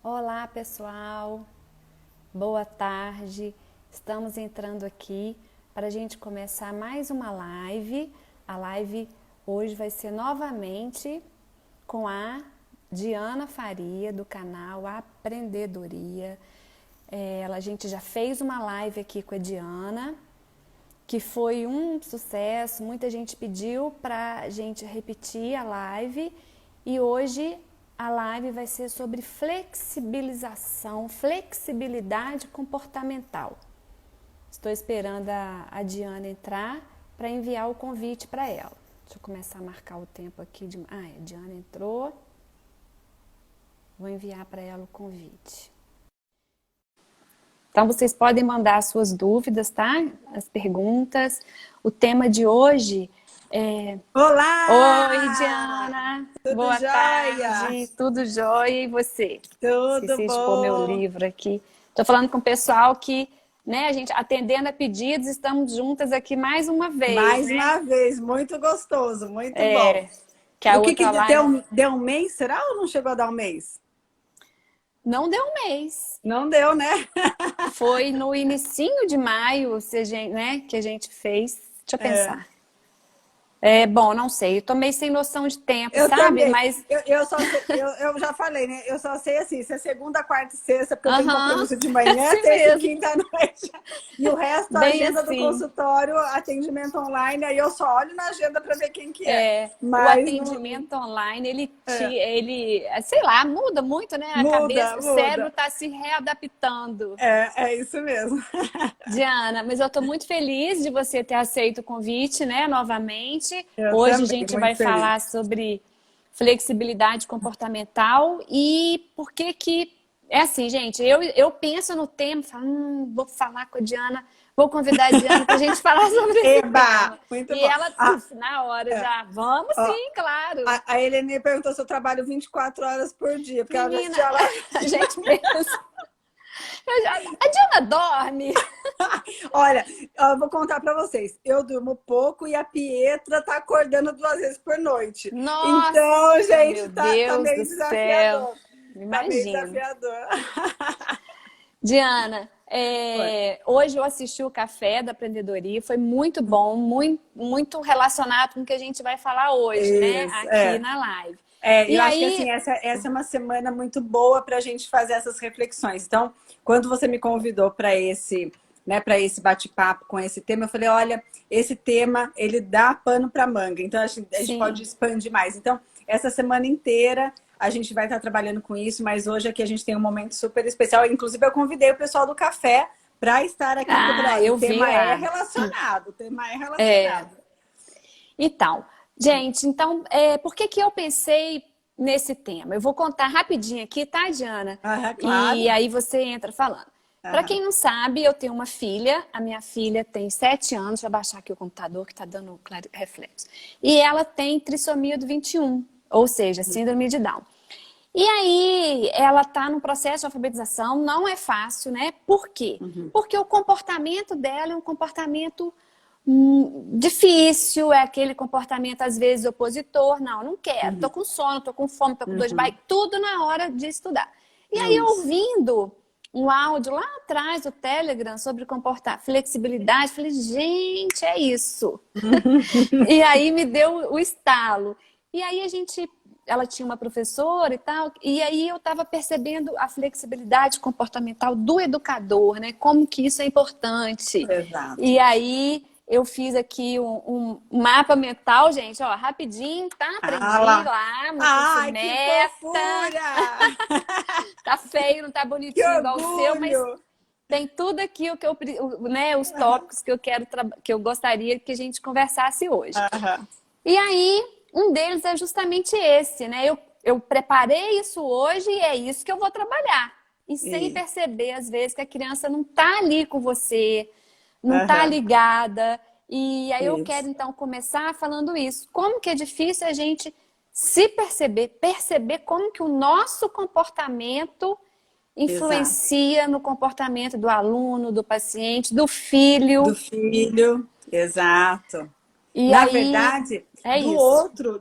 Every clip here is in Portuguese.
Olá, pessoal. Boa tarde. Estamos entrando aqui para a gente começar mais uma live. A live hoje vai ser novamente com a Diana Faria, do canal Aprendedoria. A gente já fez uma live aqui com a Diana, que foi um sucesso. Muita gente pediu para a gente repetir a live e hoje a live vai ser sobre flexibilização, flexibilidade comportamental. Estou esperando a Diana entrar para enviar o convite para ela. Deixa eu começar a marcar o tempo aqui. A Diana entrou. Vou enviar para ela o convite. Então, vocês podem mandar as suas dúvidas, tá? As perguntas. O tema de hoje é... Olá! Oi, Diana! Tudo Boa jóia? tarde! Tudo jóia? E você? Tudo Esqueci de pôr meu bom? livro aqui. Estou falando com o pessoal que, né, a gente atendendo a pedidos, estamos juntas aqui mais uma vez, Mais né? uma vez, muito gostoso, muito bom. Que a O que outra live deu um mês, será ou não chegou a dar um mês? não deu um mês. Não deu, né? Foi no inicinho de maio, né, que a gente fez. Deixa eu É. pensar. Bom, não sei. Eu tô meio sem noção de tempo, Eu sabe? também. Mas, Eu só sei, eu já falei, né? Eu só sei assim, se é segunda, quarta e sexta, porque eu tenho aham, compromisso de é manhã, assim terça e mesmo. quinta à noite. E o resto, a Bem agenda do assim. consultório, atendimento online, aí eu só olho na agenda para ver quem que é. O Mas não. atendimento online, É, sei lá, muda muito, né? A cabeça, muda, o cérebro muda. está se readaptando. É isso mesmo. Diana, mas eu estou muito feliz de você ter aceito o convite, né, novamente. Eu Hoje a também, gente vai muito feliz. falar sobre flexibilidade comportamental e por que que... É assim, gente, eu penso no tema, falo, vou falar com a Diana, vou convidar a Diana para a gente falar sobre esse Eba! tema. Muito E bom. ela, puf, na hora É, já, vamos ó, sim, claro. a Helene perguntou se eu trabalho 24 horas por dia, porque ela já Menina, assistiu a live. a gente pensa, a Diana dorme. Olha, eu vou contar para vocês. Eu durmo pouco e a Pietra tá acordando 2 vezes por noite. Então, Nossa, meu gente, tá Deus meio do céu. desafiador. Tá meio Imagino. desafiador. Diana, Oi. hoje eu assisti o Café da Aprendedoria, foi muito bom, muito, muito relacionado com o que a gente vai falar hoje, né? Isso, Aqui na live. É, E eu acho que aí, assim, essa é uma semana muito boa para a gente fazer essas reflexões. Então, quando você me convidou para esse bate-papo com esse tema, eu falei, olha, esse tema, ele dá pano para manga. Então, a gente pode sim. expandir mais. Então, essa semana inteira a gente vai estar trabalhando com isso, mas hoje aqui a gente tem um momento super especial. Inclusive, eu convidei o pessoal do café para estar aqui, porque eu falei, Ah, olha, o eu vi tema é lá. relacionado, o tema é relacionado. Então, gente, por que que eu pensei nesse tema? Eu vou contar rapidinho aqui, tá, Diana? Ah, E claro. aí você entra falando. Para Aham. quem não sabe, eu tenho uma filha. A minha filha tem 7 anos. Deixa eu baixar aqui o computador que está dando reflexo. E ela tem trissomia do 21, ou seja, síndrome de Down. E aí, ela está no processo de alfabetização, não é fácil, né? Por quê? Uhum. Porque o comportamento dela é um comportamento difícil, é aquele comportamento às vezes opositor, não quero, tô Uhum. com sono, tô com fome, tô com dor de Uhum. barriga, tudo na hora de estudar. E aí, Isso. ouvindo um áudio lá atrás do Telegram sobre comportar flexibilidade, falei, gente, é isso. E aí me deu o estalo. E aí ela tinha uma professora e tal, e aí eu estava percebendo a flexibilidade comportamental do educador, né? Como que isso é importante. Exato. E aí eu fiz aqui um mapa mental, gente, ó, rapidinho, tá? Ah Aprendi lá. lá no curso Ai, que Meta. fofura! Tá feio, não tá Que bonitinho igual o seu, mas orgulho! tem tudo aqui né, os tópicos que eu que eu gostaria que a gente conversasse hoje. Aham. E aí, um deles é justamente esse, né? Eu preparei isso hoje e é isso que eu vou trabalhar. E sem Isso. perceber, às vezes, que a criança não está ali com você, não está Aham. ligada. E aí eu quero, Isso. então, começar falando isso. Como que é difícil a gente se perceber como que o nosso comportamento Exato. influencia no comportamento do aluno, do paciente, do Do filho. filho. Exato. E Na aí, verdade, é isso.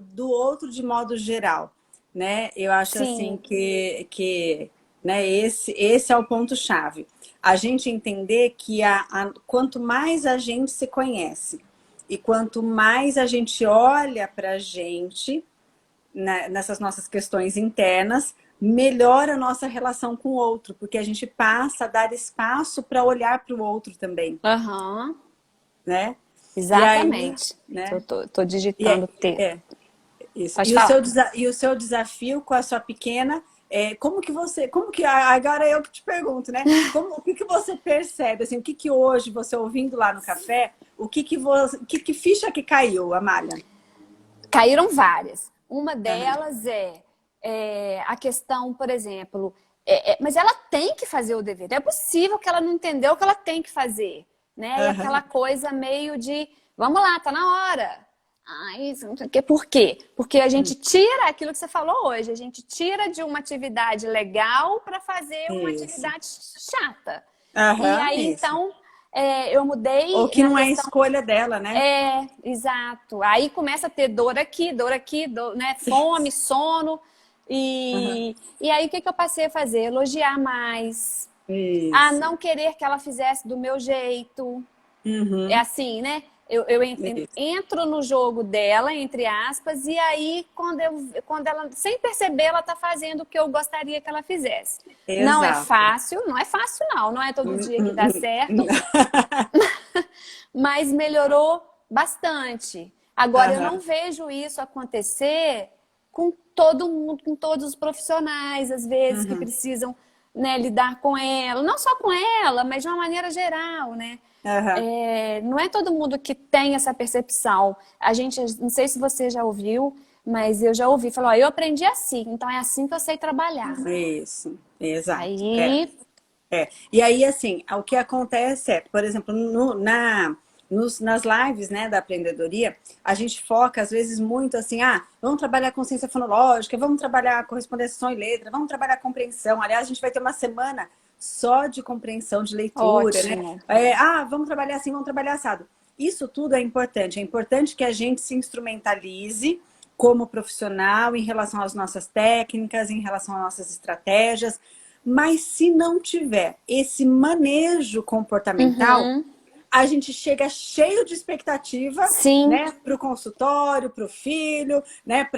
do outro de modo geral, né? Eu acho assim Sim. que né? Esse é o ponto-chave. A gente entender que quanto mais a gente se conhece e quanto mais a gente olha para a gente, né, nessas nossas questões internas, melhora a nossa relação com o outro, porque a gente passa a dar espaço para olhar para o outro também, Aham, né? E aí, exatamente. né? Tô digitando T. É, isso. Pode falar. E o seu desafio com a sua pequena, como que, agora eu que te pergunto, né? O que que você percebe, assim, o que que hoje, você ouvindo lá no café, que ficha que caiu, Amália? Caíram várias. Uma Aham, delas é a questão, por exemplo, mas ela tem que fazer o dever. Não é possível que ela não entendeu o que ela tem que fazer, né? E aquela aham, coisa meio de, vamos lá, tá na hora. Ai, isso não sei o quê. Por quê? Porque a gente tira aquilo que você falou hoje, a gente tira de uma atividade legal para fazer uma isso. atividade chata. E Aham, aí, isso. então, eu Ou mudei que na não é questão. escolha dela, né? Exato. Aí começa a ter dor aqui, né? Fome, sono. Aham, E aí o que eu passei a fazer? Elogiar mais. A isso. não querer que ela fizesse do meu jeito. É Uhum, assim, né? Eu isso. entro no jogo dela, entre aspas, e aí quando ela, sem perceber, ela tá fazendo o que eu gostaria que ela fizesse. Exato. Não é fácil não é todo dia que dá certo, mas melhorou bastante. Agora, eu não Aham, vejo isso acontecer com todo mundo, com todos os profissionais, às vezes, que uhum, precisam, né, lidar com ela. Não só com ela, mas de uma maneira geral, né? aham. Não é todo mundo que tem essa percepção. A gente, não sei se você já ouviu, mas eu já ouvi. Falou, ó, eu aprendi assim, então é assim que eu sei trabalhar. Isso, exato. Aí, E aí, assim, o que acontece por exemplo, nas lives, né, da empreendedoria, a gente foca, às vezes, muito assim, vamos trabalhar consciência fonológica, vamos trabalhar correspondência som e letra, vamos trabalhar compreensão. Aliás, a gente vai ter uma semana só de compreensão de leitura, né? ótimo. Vamos trabalhar assim, vamos trabalhar assado. Isso tudo é importante. É importante que a gente se instrumentalize como profissional em relação às nossas técnicas, em relação às nossas estratégias. Mas se não tiver esse manejo comportamental, Uhum. a gente chega cheio de expectativa, Sim, né, para o consultório, para o filho, né,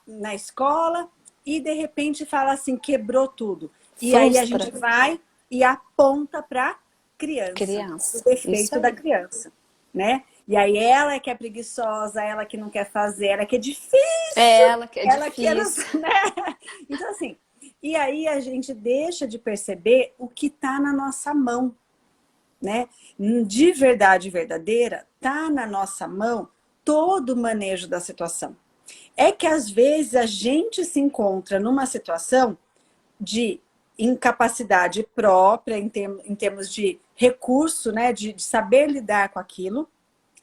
na escola, e de repente fala assim, quebrou tudo. E aí a frustra. gente vai e aponta para criança, o Criança. Isso defeito da aí. criança, né? E aí ela é que é preguiçosa, ela que não quer fazer, ela que é É difícil, ela que é ela que é, difícil. né? Então assim, e aí a gente deixa de perceber o que está na nossa mão, né? De verdade verdadeira, está na nossa mão todo o manejo da situação. É que às vezes a gente se encontra numa situação de incapacidade própria em termos de recurso, né? De saber lidar com aquilo,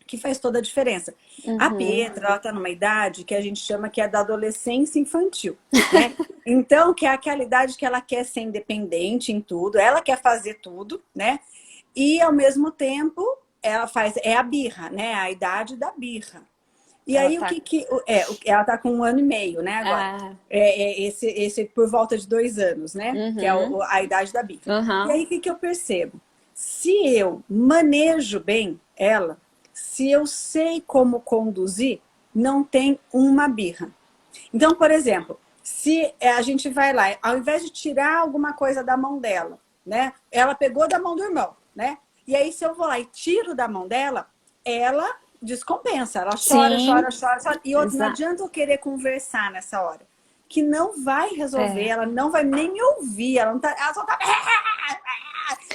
que faz toda a diferença. A Uhum. Pietra, ela está numa idade que a gente chama que é da adolescência infantil, né? Então, que é aquela idade que ela quer ser independente em tudo, ela quer fazer tudo, né? E, ao mesmo tempo, é a birra, né? A idade da birra. E Ela aí, tá. ela tá com 1 ano e meio, né, agora. Ah, Esse por volta de 2 anos, né? Que é uhum. a idade da birra. E Uhum. aí, o que que eu percebo? Se eu manejo bem ela, se eu sei como conduzir, não tem uma birra. Então, por exemplo, se a gente vai lá, ao invés de tirar alguma coisa da mão dela, né? Ela pegou da mão do irmão, né? E aí, se eu vou lá e tiro da mão dela, ela descompensa. Ela chora, Sim, chora, chora, chora. E outra, não exato. adianta eu querer conversar nessa hora. Que não vai resolver, É, ela não vai nem me ouvir, ela só tá.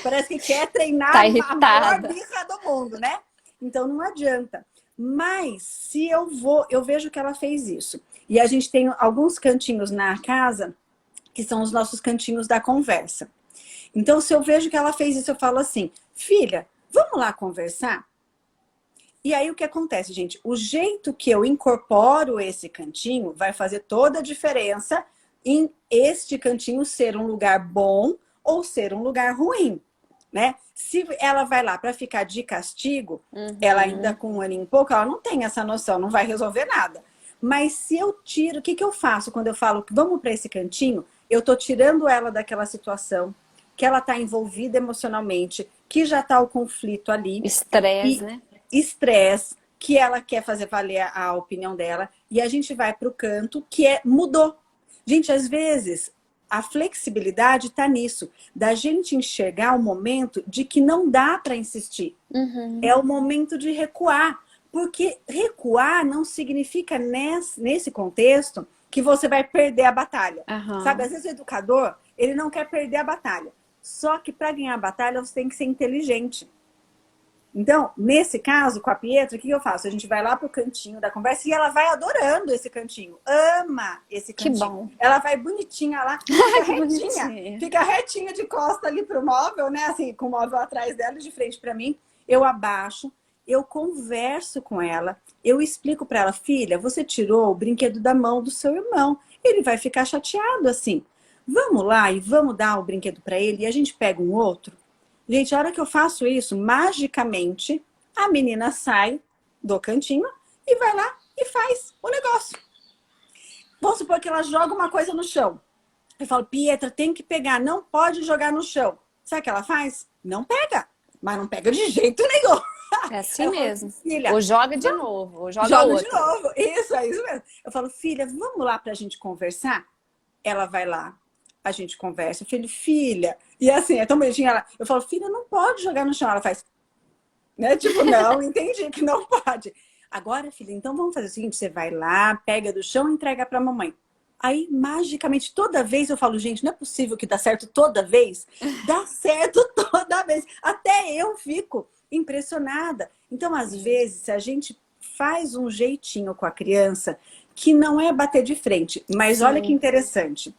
Parece que quer treinar tá a maior irritada. birra do mundo, né? Então não adianta. Mas se eu vejo que ela fez isso. E a gente tem alguns cantinhos na casa que são os nossos cantinhos da conversa. Então, se eu vejo que ela fez isso, eu falo assim: filha, vamos lá conversar? E aí o que acontece, gente? O jeito que eu incorporo esse cantinho vai fazer toda a diferença em este cantinho ser um lugar bom ou ser um lugar ruim, né? Se ela vai lá para ficar de castigo, ela ainda Uhum. com 1 ano e pouco, ela não tem essa noção, não vai resolver nada. Mas se eu tiro, o que que eu faço quando eu falo que vamos para esse cantinho? eu tô tirando ela daquela situação, que ela tá envolvida emocionalmente, que já tá o conflito ali. Estresse, E né? estresse, que ela quer fazer valer a opinião dela, e a gente vai para o canto que mudou. Gente, às vezes a flexibilidade está nisso, da gente enxergar o momento de que não dá para insistir. É o momento de recuar, porque recuar não significa nesse contexto que você vai perder a batalha. Sabe, às vezes o educador, ele não quer perder a batalha. Só que para ganhar a batalha você tem que ser inteligente. Então, nesse caso, com a Pietra, o que eu faço? A gente vai lá pro cantinho da conversa e ela vai adorando esse cantinho. Ama esse cantinho. Que bom. Ela vai bonitinha lá, fica retinha de costa ali pro móvel, né? Assim, com o móvel atrás dela e de frente para mim. Eu abaixo, eu converso com ela, eu explico para ela, filha, você tirou o brinquedo da mão do seu irmão. Ele vai ficar chateado assim. Vamos lá e vamos dar o brinquedo para ele e a gente pega um outro? Gente, a hora que eu faço isso, magicamente, a menina sai do cantinho e vai lá e faz o negócio. Vamos supor que ela joga uma coisa no chão. Eu falo, Pietra, tem que pegar, não pode jogar no chão. Sabe o que ela faz? Não pega, mas não pega de jeito nenhum. É assim mesmo. Filha, ou joga de novo, ou joga outra. De novo. Isso, é isso mesmo. Eu falo, filha, vamos lá pra gente conversar? Ela vai lá. A gente conversa, filha, e assim, é tão bonitinha, eu falo, filha, não pode jogar no chão, ela faz, né, tipo, não, entendi que não pode. Agora, filha, então vamos fazer o seguinte, você vai lá, pega do chão e entrega pra mamãe. Aí, magicamente, toda vez eu falo, gente, não é possível que dá certo toda vez? Dá certo toda vez, até eu fico impressionada. Então, às vezes, a gente faz um jeitinho com a criança, que não é bater de frente, mas Sim. Olha que interessante.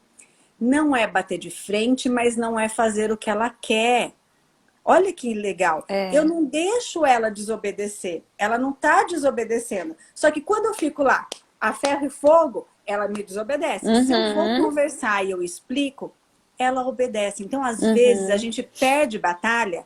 Não é bater de frente, mas não é fazer o que ela quer. Olha que legal. Eu não deixo ela desobedecer. Ela não está desobedecendo. Só que quando eu fico lá, a ferro e fogo, ela me desobedece. Se eu vou conversar e eu explico, ela obedece. Então, às vezes, a gente perde batalha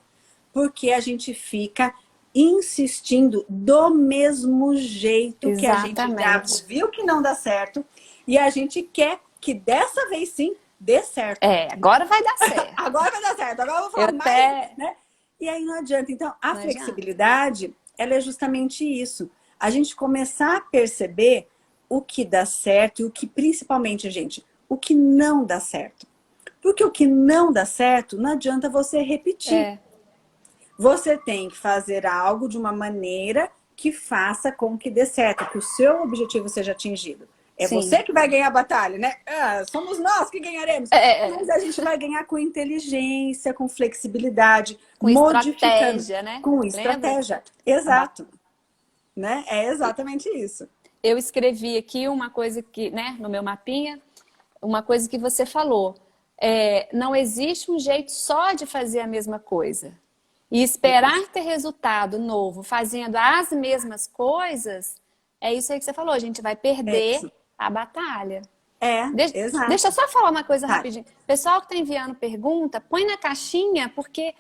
porque a gente fica insistindo do mesmo jeito que a gente já viu que não dá certo. E a gente quer que dessa vez sim dê certo. Agora vai dar certo. Agora vai dar certo. Agora eu vou falar mais, né? E aí não adianta. Então, a flexibilidade, ela é justamente isso. A gente começar a perceber o que dá certo e o que, principalmente, gente, o que não dá certo. Porque o que não dá certo, não adianta você repetir. Você tem que fazer algo de uma maneira que faça com que dê certo, que o seu objetivo seja atingido. É Sim. Você que vai ganhar a batalha, né? Somos nós que ganharemos. Mas a gente vai ganhar com inteligência, com flexibilidade, com estratégia, né? Com estratégia. Exato. Né? É exatamente isso. Eu escrevi aqui uma coisa que, né, no meu mapinha, uma coisa que você falou. Não existe um jeito só de fazer a mesma coisa. E esperar ter resultado novo fazendo as mesmas coisas, é isso aí que você falou, a gente vai perder a batalha. Exato. Deixa eu só falar uma coisa rapidinho. Pessoal que está enviando pergunta, põe na caixinha, porque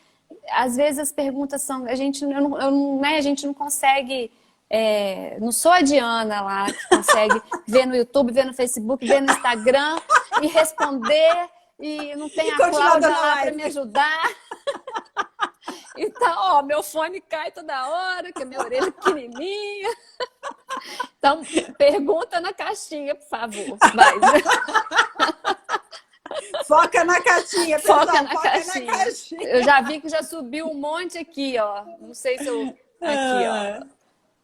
às vezes as perguntas são... A gente não consegue... não sou a Diana lá, que consegue ver no YouTube, ver no Facebook, ver no Instagram e responder, e não tem a Cláudia lá para me ajudar. Então, meu fone cai toda hora, que a minha orelha é pequenininha. Então, pergunta na caixinha, por favor. Vai. Foca na caixinha, pessoal. Foca na caixinha. Eu já vi que já subiu um monte aqui, ó. Não sei se eu... Aqui,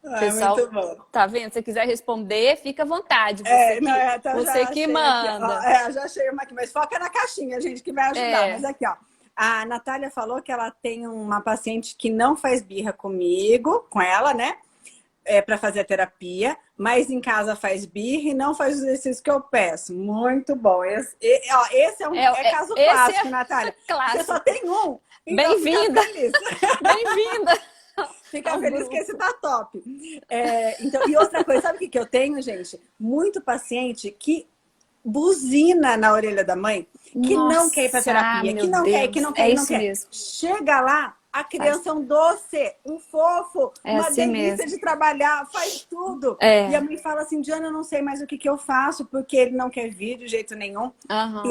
ó. Pessoal, muito bom. Tá vendo? Se você quiser responder, fica à vontade. Você que manda. Aqui, já achei uma aqui, mas foca na caixinha, gente, que vai ajudar. Mas aqui, ó. A Natália falou que ela tem uma paciente que não faz birra comigo, com ela, né? Para fazer a terapia, mas em casa faz birra e não faz os exercícios que eu peço. Muito bom. Esse é caso clássico, Natália. Clássico. Você só tem um. Então Bem-vinda. Bem-vinda. Fica feliz que esse tá top. Então, e outra coisa, sabe o que eu tenho, gente? Muito paciente que buzina na orelha da mãe, que não quer ir pra terapia, que não quer. Mesmo. Chega lá, A criança é um doce, um fofo, É uma assim delícia mesmo. de trabalhar, faz tudo. E a É. mãe fala assim, Diana, eu não sei mais o que eu faço, porque ele não quer vir de jeito nenhum. Aham.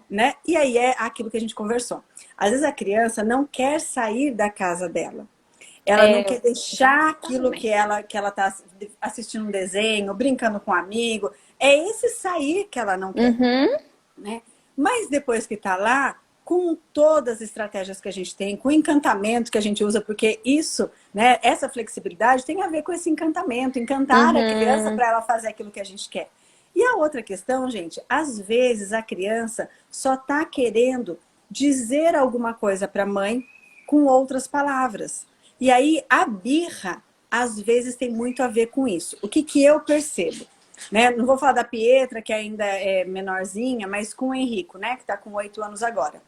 Né? E aí é aquilo que a gente conversou. Às vezes a criança não quer sair da casa dela. Ela não É, quer deixar aquilo exatamente. que ela está assistindo um desenho, brincando com um amigo. É esse sair que ela não quer, Uhum. né? Mas depois que está lá, com todas as estratégias que a gente tem, com o encantamento que a gente usa, porque isso, né, essa flexibilidade tem a ver com esse encantamento, encantar a criança Uhum. para ela fazer aquilo que a gente quer. E a outra questão, gente, às vezes a criança só está querendo dizer alguma coisa para a mãe com outras palavras. E aí a birra, às vezes, tem muito a ver com isso. O que eu percebo? Né? Não vou falar da Pietra, que ainda é menorzinha, mas com o Henrico, né? Que está com 8 anos agora.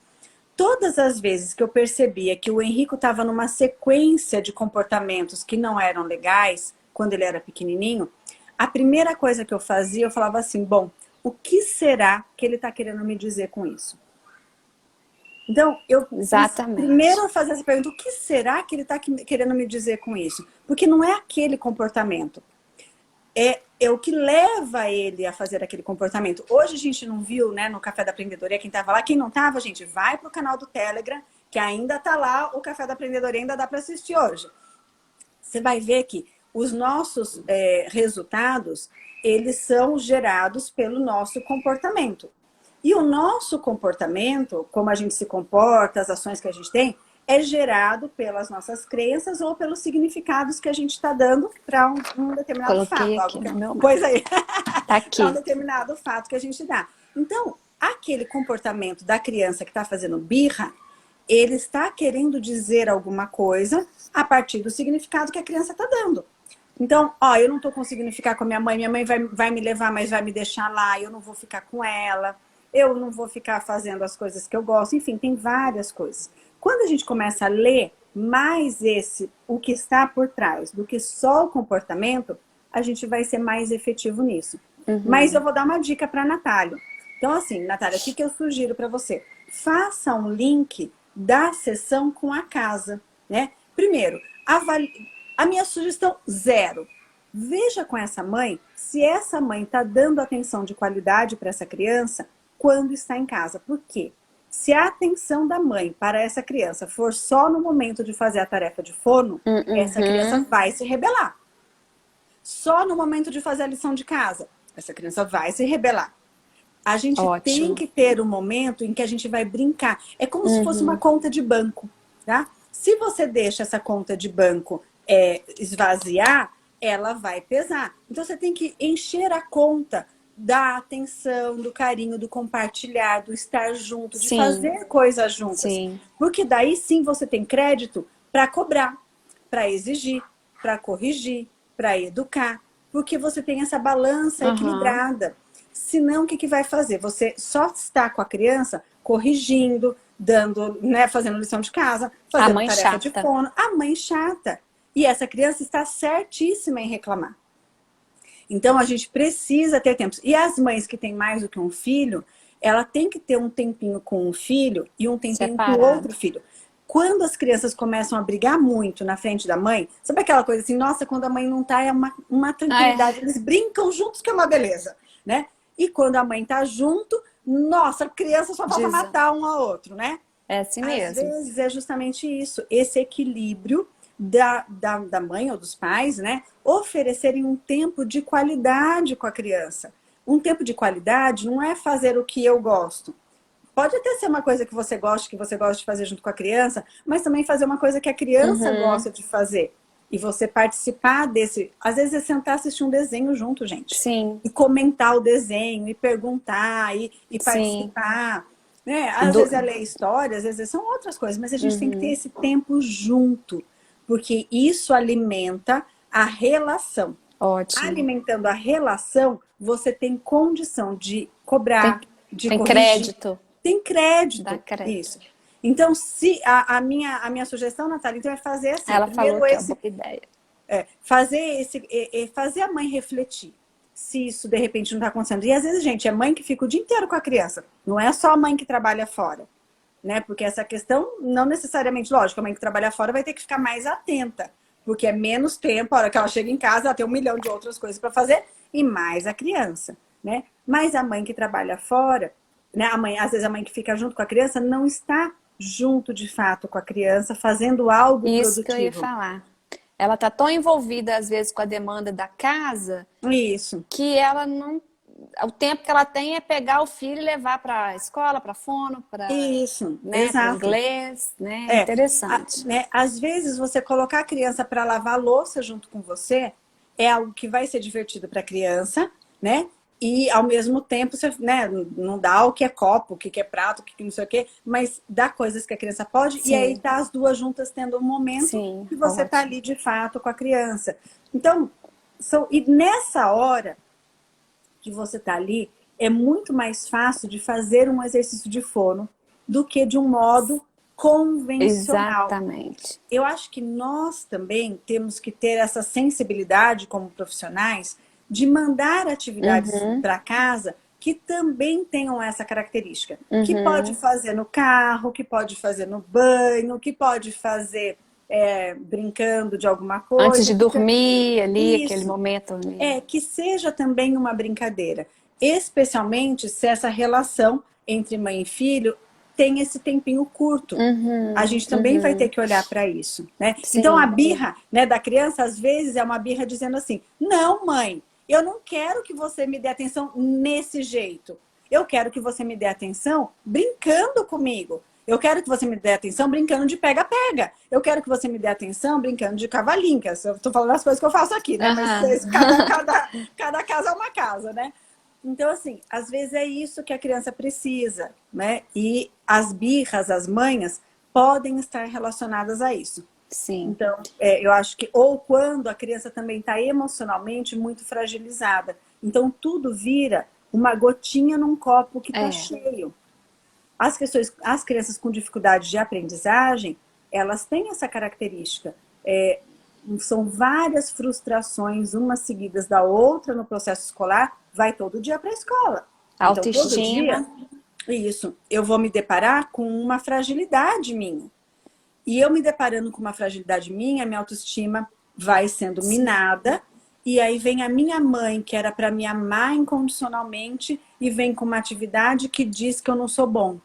Todas as vezes que eu percebia que o Henrico estava numa sequência de comportamentos que não eram legais, quando ele era pequenininho, a primeira coisa que eu fazia, eu falava assim, bom, o que será que ele está querendo me dizer com isso? Então, eu Exatamente. primeiro fazer essa pergunta, o que será que ele está querendo me dizer com isso? Porque não é aquele comportamento. É o que leva ele a fazer aquele comportamento. Hoje a gente não viu, né, no Café da Aprendedoria, quem estava lá, quem não estava, gente, vai pro canal do Telegram, que ainda tá lá, o Café da Aprendedoria ainda dá para assistir hoje. Você vai ver que os nossos resultados, eles são gerados pelo nosso comportamento. E o nosso comportamento, como a gente se comporta, as ações que a gente tem, é gerado pelas nossas crenças ou pelos significados que a gente está dando para um determinado Coloquei fato. aqui Algo que... no meu Pois mapa. aí, Tá para um aqui. determinado fato que a gente dá. Então, aquele comportamento da criança que está fazendo birra, ele está querendo dizer alguma coisa a partir do significado que a criança está dando. Então, ó, eu não estou conseguindo ficar com a minha mãe vai me levar, mas vai me deixar lá, eu não vou ficar com ela, eu não vou ficar fazendo as coisas que eu gosto, enfim, tem várias coisas. Quando a gente começa a ler mais o que está por trás do que só o comportamento, a gente vai ser mais efetivo nisso. Mas eu vou dar uma dica para a Natália. Então, assim, Natália, o que eu sugiro para você? Faça um link da sessão com a casa, né? Primeiro, a minha sugestão, 0. Veja com essa mãe se essa mãe está dando atenção de qualidade para essa criança quando está em casa. Por quê? Se a atenção da mãe para essa criança for só no momento de fazer a tarefa de fono, essa criança vai se rebelar. Só no momento de fazer a lição de casa, essa criança vai se rebelar. A gente tem Ótimo. que ter um momento em que a gente vai brincar. É como se fosse uma conta de banco, tá? Se você deixa essa conta de banco esvaziar, ela vai pesar. Então você tem que encher a conta da atenção, do carinho, do compartilhar, do estar junto, de Sim. fazer coisas juntas. Sim. Porque daí sim você tem crédito para cobrar, para exigir, para corrigir, para educar. Porque você tem essa balança equilibrada. Senão, o que vai fazer? Você só está com a criança corrigindo, dando, né, fazendo lição de casa, fazendo tarefa de fono. A mãe chata. E essa criança está certíssima em reclamar. Então, a gente precisa ter tempo. E as mães que têm mais do que um filho, ela tem que ter um tempinho com um filho e um tempinho com o outro filho. Quando as crianças começam a brigar muito na frente da mãe, sabe aquela coisa assim, nossa, quando a mãe não tá, é uma tranquilidade. Eles brincam juntos, que é uma beleza, né? E quando a mãe tá junto, nossa, a criança só falta matar um ao outro, né? É assim mesmo. Às vezes é justamente isso, esse equilíbrio da mãe ou dos pais, né? Oferecerem um tempo de qualidade com a criança. Um tempo de qualidade não é fazer o que eu gosto. Pode até ser uma coisa que você gosta de fazer junto com a criança, mas também fazer uma coisa que a criança gosta de fazer. E você participar desse... Às vezes é sentar e assistir um desenho junto, gente. Sim. E comentar o desenho, e perguntar, e participar. Né? Às vezes é ler história, às vezes são outras coisas, mas a gente tem que ter esse tempo junto. Porque isso alimenta a relação. Ótimo. Alimentando a relação, você tem condição de cobrar, de tem corrigir. Crédito. Tem crédito. Dá crédito. Isso. Então, se a minha sugestão, Natália, então é fazer assim. Ela primeiro falou que é uma boa ideia. Fazer a mãe refletir se isso de repente não está acontecendo. E às vezes, gente, é mãe que fica o dia inteiro com a criança. Não é só a mãe que trabalha fora. né? Porque essa questão, não necessariamente, lógico, a mãe que trabalha fora vai ter que ficar mais atenta, porque é menos tempo, a hora que ela chega em casa, ela tem 1 milhão de outras coisas para fazer, e mais a criança, né? Mas a mãe que trabalha fora, né? Às vezes a mãe que fica junto com a criança não está junto de fato com a criança, fazendo algo Isso que eu ia produtivo. falar. Ela tá tão envolvida, às vezes, com a demanda da casa, Isso. que ela não. O tempo que ela tem é pegar o filho e levar para a escola, para fono, para, Isso, né, para exato. inglês, né? Interessante. Né, às vezes você colocar a criança para lavar a louça junto com você é algo que vai ser divertido para a criança, né? E ao mesmo tempo você, né, não dá o que é copo, o que é prato, o que não sei o quê, mas dá coisas que a criança pode, Sim. e aí tá as duas juntas tendo um momento Sim, que você tá ótimo. ali de fato com a criança. Então, e nessa hora que você tá ali, é muito mais fácil de fazer um exercício de fono do que de um modo convencional. Exatamente. Eu acho que nós também temos que ter essa sensibilidade como profissionais de mandar atividades para casa que também tenham essa característica. Que pode fazer no carro, que pode fazer no banho, que pode fazer brincando de alguma coisa. Antes de dormir ali, Isso. aquele momento ali. Que seja também uma brincadeira. Especialmente se essa relação entre mãe e filho tem esse tempinho curto. A gente também vai ter que olhar para isso, né? Sim. Então a birra, né, da criança às vezes é uma birra dizendo assim: não, mãe, eu não quero que você me dê atenção nesse jeito. Eu quero que você me dê atenção brincando comigo. Eu quero que você me dê atenção brincando de pega-pega. Eu quero que você me dê atenção brincando de cavalinho. Eu tô falando as coisas que eu faço aqui, né? Mas cada casa é uma casa, né? Então, assim, às vezes é isso que a criança precisa, né? E as birras, as manhas, podem estar relacionadas a isso. Sim. Então, eu acho que... Ou quando a criança também está emocionalmente muito fragilizada. Então, tudo vira uma gotinha num copo que está cheio. As crianças com dificuldade de aprendizagem, elas têm essa característica. São várias frustrações, umas seguidas da outra no processo escolar, vai todo dia para a escola. Autoestima. Então, todo dia, isso, eu vou me deparar com uma fragilidade minha. E eu me deparando com uma fragilidade minha autoestima vai sendo minada. E aí vem a minha mãe, que era para me amar incondicionalmente, e vem com uma atividade que diz que eu não sou bom.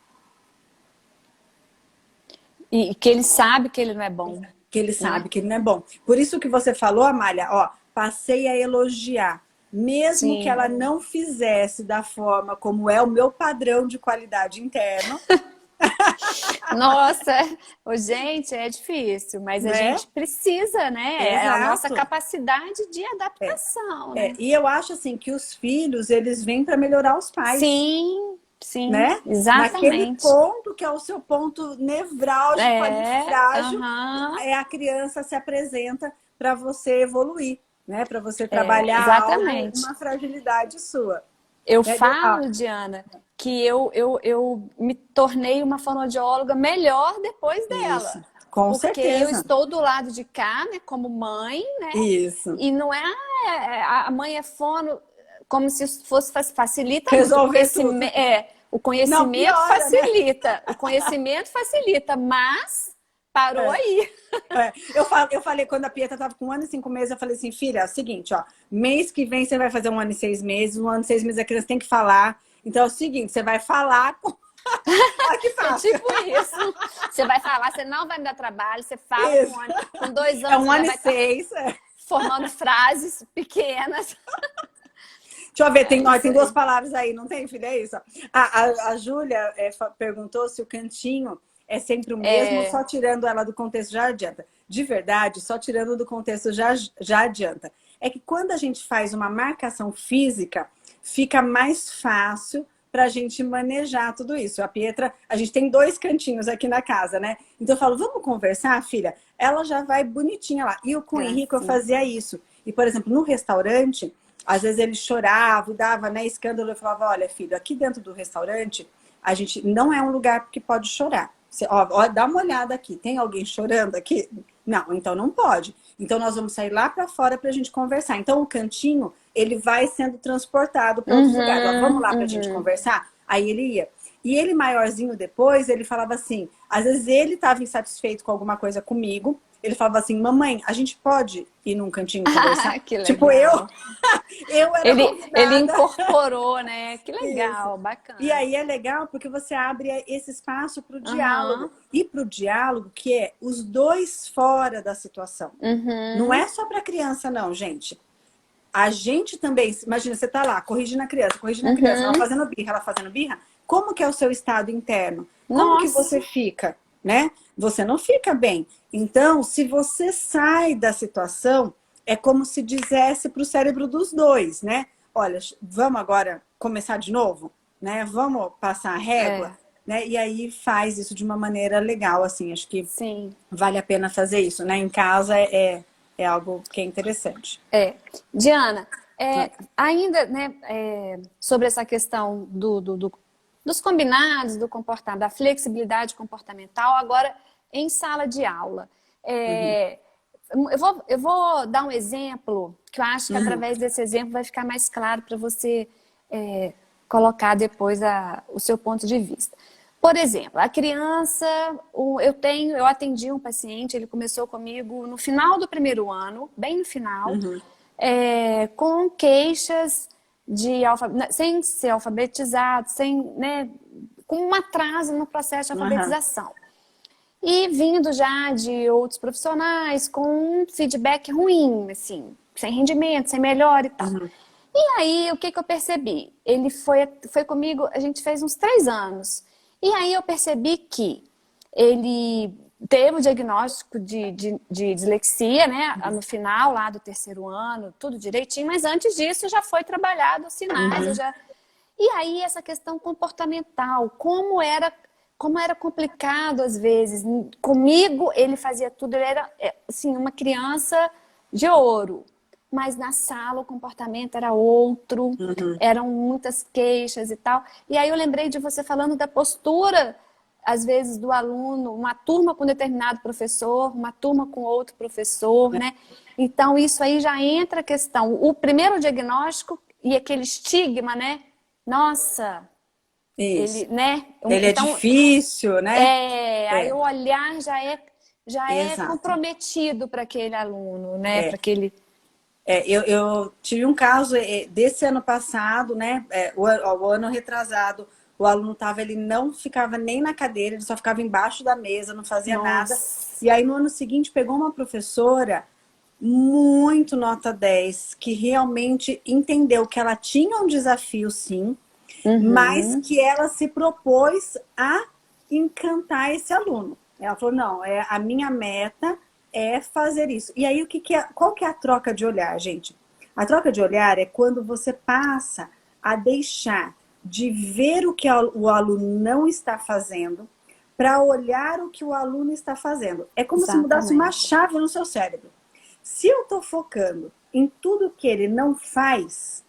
E que ele sabe que ele não é bom. Que ele sabe que ele não é bom. Por isso que você falou, Amália, ó, passei a elogiar. Mesmo Sim. que ela não fizesse da forma como é o meu padrão de qualidade interno. Nossa, gente, é difícil, mas a gente precisa, né? É a nossa capacidade de adaptação, né? E eu acho assim que os filhos, eles vêm para melhorar os pais. Sim, sim, né? exatamente. Naquele ponto que é o seu ponto nevrálgico, ali, frágil, a criança se apresenta para você evoluir, né? Para você trabalhar uma fragilidade sua. Eu falo, Diana, que eu me tornei uma fonoaudióloga melhor depois dela. Isso, com certeza. Porque eu estou do lado de cá, né, como mãe, né? Isso. E não é a mãe é fono como se fosse facilita resolver tudo. O conhecimento não, piora, facilita, né? O conhecimento facilita, mas parou aí. Eu falei, quando a Pietra estava com 1 ano e 5 meses, eu falei assim, filha, é o seguinte, ó, mês que vem você vai fazer 1 ano e 6 meses, 1 ano e 6 meses a criança tem que falar. Então é o seguinte, você vai falar com... que fácil. É tipo isso. Você vai falar, você não vai me dar trabalho, você fala com 2 anos. 1 ano e 6. Formando frases pequenas. Deixa eu ver, tem 2 palavras aí, não tem, filha? É isso. A Júlia perguntou se o cantinho é sempre o mesmo, só tirando ela do contexto já adianta. De verdade, só tirando do contexto já adianta. É que quando a gente faz uma marcação física, fica mais fácil para a gente manejar tudo isso. A Pietra, a gente tem 2 cantinhos aqui na casa, né? Então eu falo, vamos conversar, filha? Ela já vai bonitinha lá. E com o Henrique eu fazia isso. E, por exemplo, no restaurante, às vezes ele chorava, dava, né, escândalo. Eu falava, olha, filho, aqui dentro do restaurante, a gente não é um lugar que pode chorar. Você, dá uma olhada aqui, tem alguém chorando aqui? Não, então não pode. Então nós vamos sair lá para fora para a gente conversar. Então o cantinho, ele vai sendo transportado para outros lugares. Vamos lá para a gente conversar? Aí ele ia. E ele maiorzinho depois, ele falava assim, às vezes ele estava insatisfeito com alguma coisa comigo, ele falava assim, mamãe, a gente pode ir num cantinho conversar? Que Tipo, legal. eu era Ele convidada. incorporou, né? Que Isso. legal, E bacana. aí é legal porque você abre esse espaço para o diálogo. Aham. E para o diálogo, que é os dois fora da situação. Não Uhum. é só para criança, não, gente. A gente também, imagina, você tá lá, corrigindo a criança, Uhum. ela fazendo birra. Como que é o seu estado interno? Como que Nossa. você fica, né? Você não fica bem. Então, se você sai da situação, é como se dissesse para o cérebro dos dois, né? Olha, vamos agora começar de novo, né? Vamos passar a régua, É, né? E aí faz isso de uma maneira legal, assim. Acho que sim. vale a pena fazer isso, né? Em casa é algo que é interessante. É. Diana, Né? ainda, né, sobre essa questão dos combinados, do comportamento, da flexibilidade comportamental, agora em sala de aula. Uhum. É, eu vou dar um exemplo, que eu acho que Uhum. através desse exemplo vai ficar mais claro para você colocar depois o seu ponto de vista. Por exemplo, a criança, eu atendi um paciente, ele começou comigo no final do primeiro ano, bem no final, Uhum. com queixas sem ser alfabetizado, sem, né, com um atraso no processo de Uhum. alfabetização. E vindo já de outros profissionais com um feedback ruim, assim, sem rendimento, sem melhora e tal. Uhum. E aí, o que que eu percebi? Ele foi comigo, a gente fez uns 3 anos. E aí eu percebi que ele teve o diagnóstico de dislexia, né? No final lá do terceiro ano, tudo direitinho, mas antes disso já foi trabalhado os sinais, Uhum. E aí essa questão comportamental, como era complicado às vezes. Comigo ele fazia tudo, ele era assim, uma criança de ouro. Mas na sala o comportamento era outro, Uhum. eram muitas queixas e tal. E aí eu lembrei de você falando da postura, às vezes, do aluno, uma turma com determinado professor, uma turma com outro professor, né? Então isso aí já entra a questão. O primeiro diagnóstico e aquele estigma, né? Nossa, ele, Isso. né? Ele é Então, difícil, né? aí É, o olhar já é exato. comprometido para aquele aluno, né? Para É. aquele. Eu tive um caso desse ano passado, né? O ano retrasado, o aluno tava, ele não ficava nem na cadeira, ele só ficava embaixo da mesa, não fazia nada. Nossa. E aí no ano seguinte pegou uma professora muito nota 10 que realmente entendeu que ela tinha um desafio, sim, mas Uhum. que ela se propôs a encantar esse aluno. Ela falou, não, a minha meta é fazer isso. E aí, qual que é a troca de olhar, gente? A troca de olhar é quando você passa a deixar de ver o que o aluno não está fazendo para olhar o que o aluno está fazendo. É como se mudasse uma Exatamente. chave no seu cérebro. Se eu estou focando em tudo que ele não faz,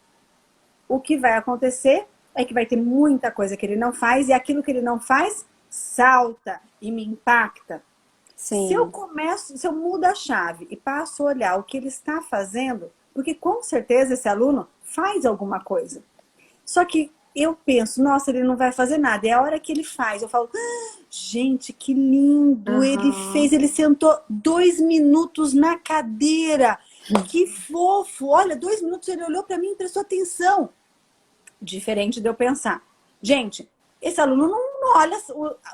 o que vai acontecer é que vai ter muita coisa que ele não faz e aquilo que ele não faz salta e me impacta. Sim. Se eu mudo a chave e passo a olhar o que ele está fazendo, porque com certeza esse aluno faz alguma coisa. Só que eu penso, nossa, ele não vai fazer nada. E a hora que ele faz, eu falo, gente, que lindo! Ele Aham. fez, ele sentou 2 minutos na cadeira. Que fofo! Olha, 2 minutos ele olhou para mim e prestou atenção. Diferente de eu pensar, gente, esse aluno não olha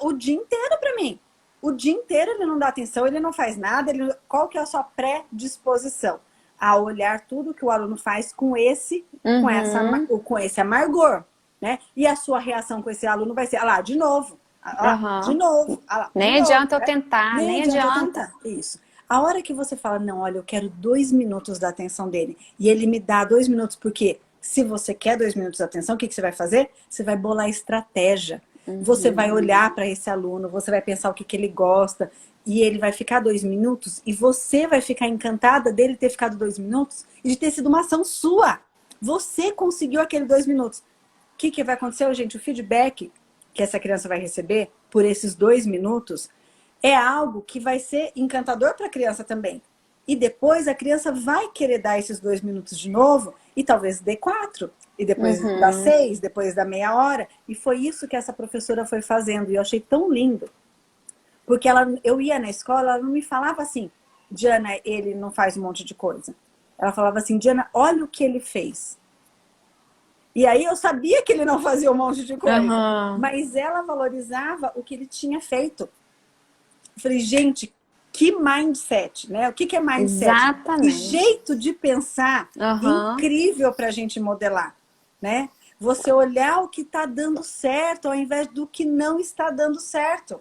o dia inteiro para mim. O dia inteiro ele não dá atenção, ele não faz nada. Qual que é a sua predisposição? A olhar tudo que o aluno faz Uhum. com esse amargor, né? E a sua reação com esse aluno vai ser, ah lá, de novo, ah lá, de Aham. novo, ah lá, de Nem novo. adianta eu Né? tentar, Nem nem adianta eu adianta. tentar. Isso. A hora que você fala, não, olha, eu quero 2 minutos da atenção dele, e ele me dá 2 minutos, porque se você quer 2 minutos de atenção, o que você vai fazer? Você vai bolar estratégia. Você vai Uhum. olhar para esse aluno, você vai pensar o que ele gosta, e ele vai ficar 2 minutos, e você vai ficar encantada dele ter ficado 2 minutos e de ter sido uma ação sua. Você conseguiu aquele 2 minutos. O que vai acontecer, gente? O feedback que essa criança vai receber por esses 2 minutos é algo que vai ser encantador para a criança também. E depois a criança vai querer dar esses 2 minutos de novo e talvez dê 4. e depois das 6, depois da meia hora. E foi isso que essa professora foi fazendo. E eu achei tão lindo. Porque eu ia na escola, ela não me falava assim, Diana, ele não faz um monte de coisa. Ela falava assim, Diana, olha o que ele fez. E aí eu sabia que ele não fazia um monte de coisa. Mas ela valorizava o que ele tinha feito. Eu falei, gente, que mindset, né? O que é mindset? Exatamente. Que jeito de pensar incrível para a gente modelar, né? Você olhar o que está dando certo ao invés do que não está dando certo.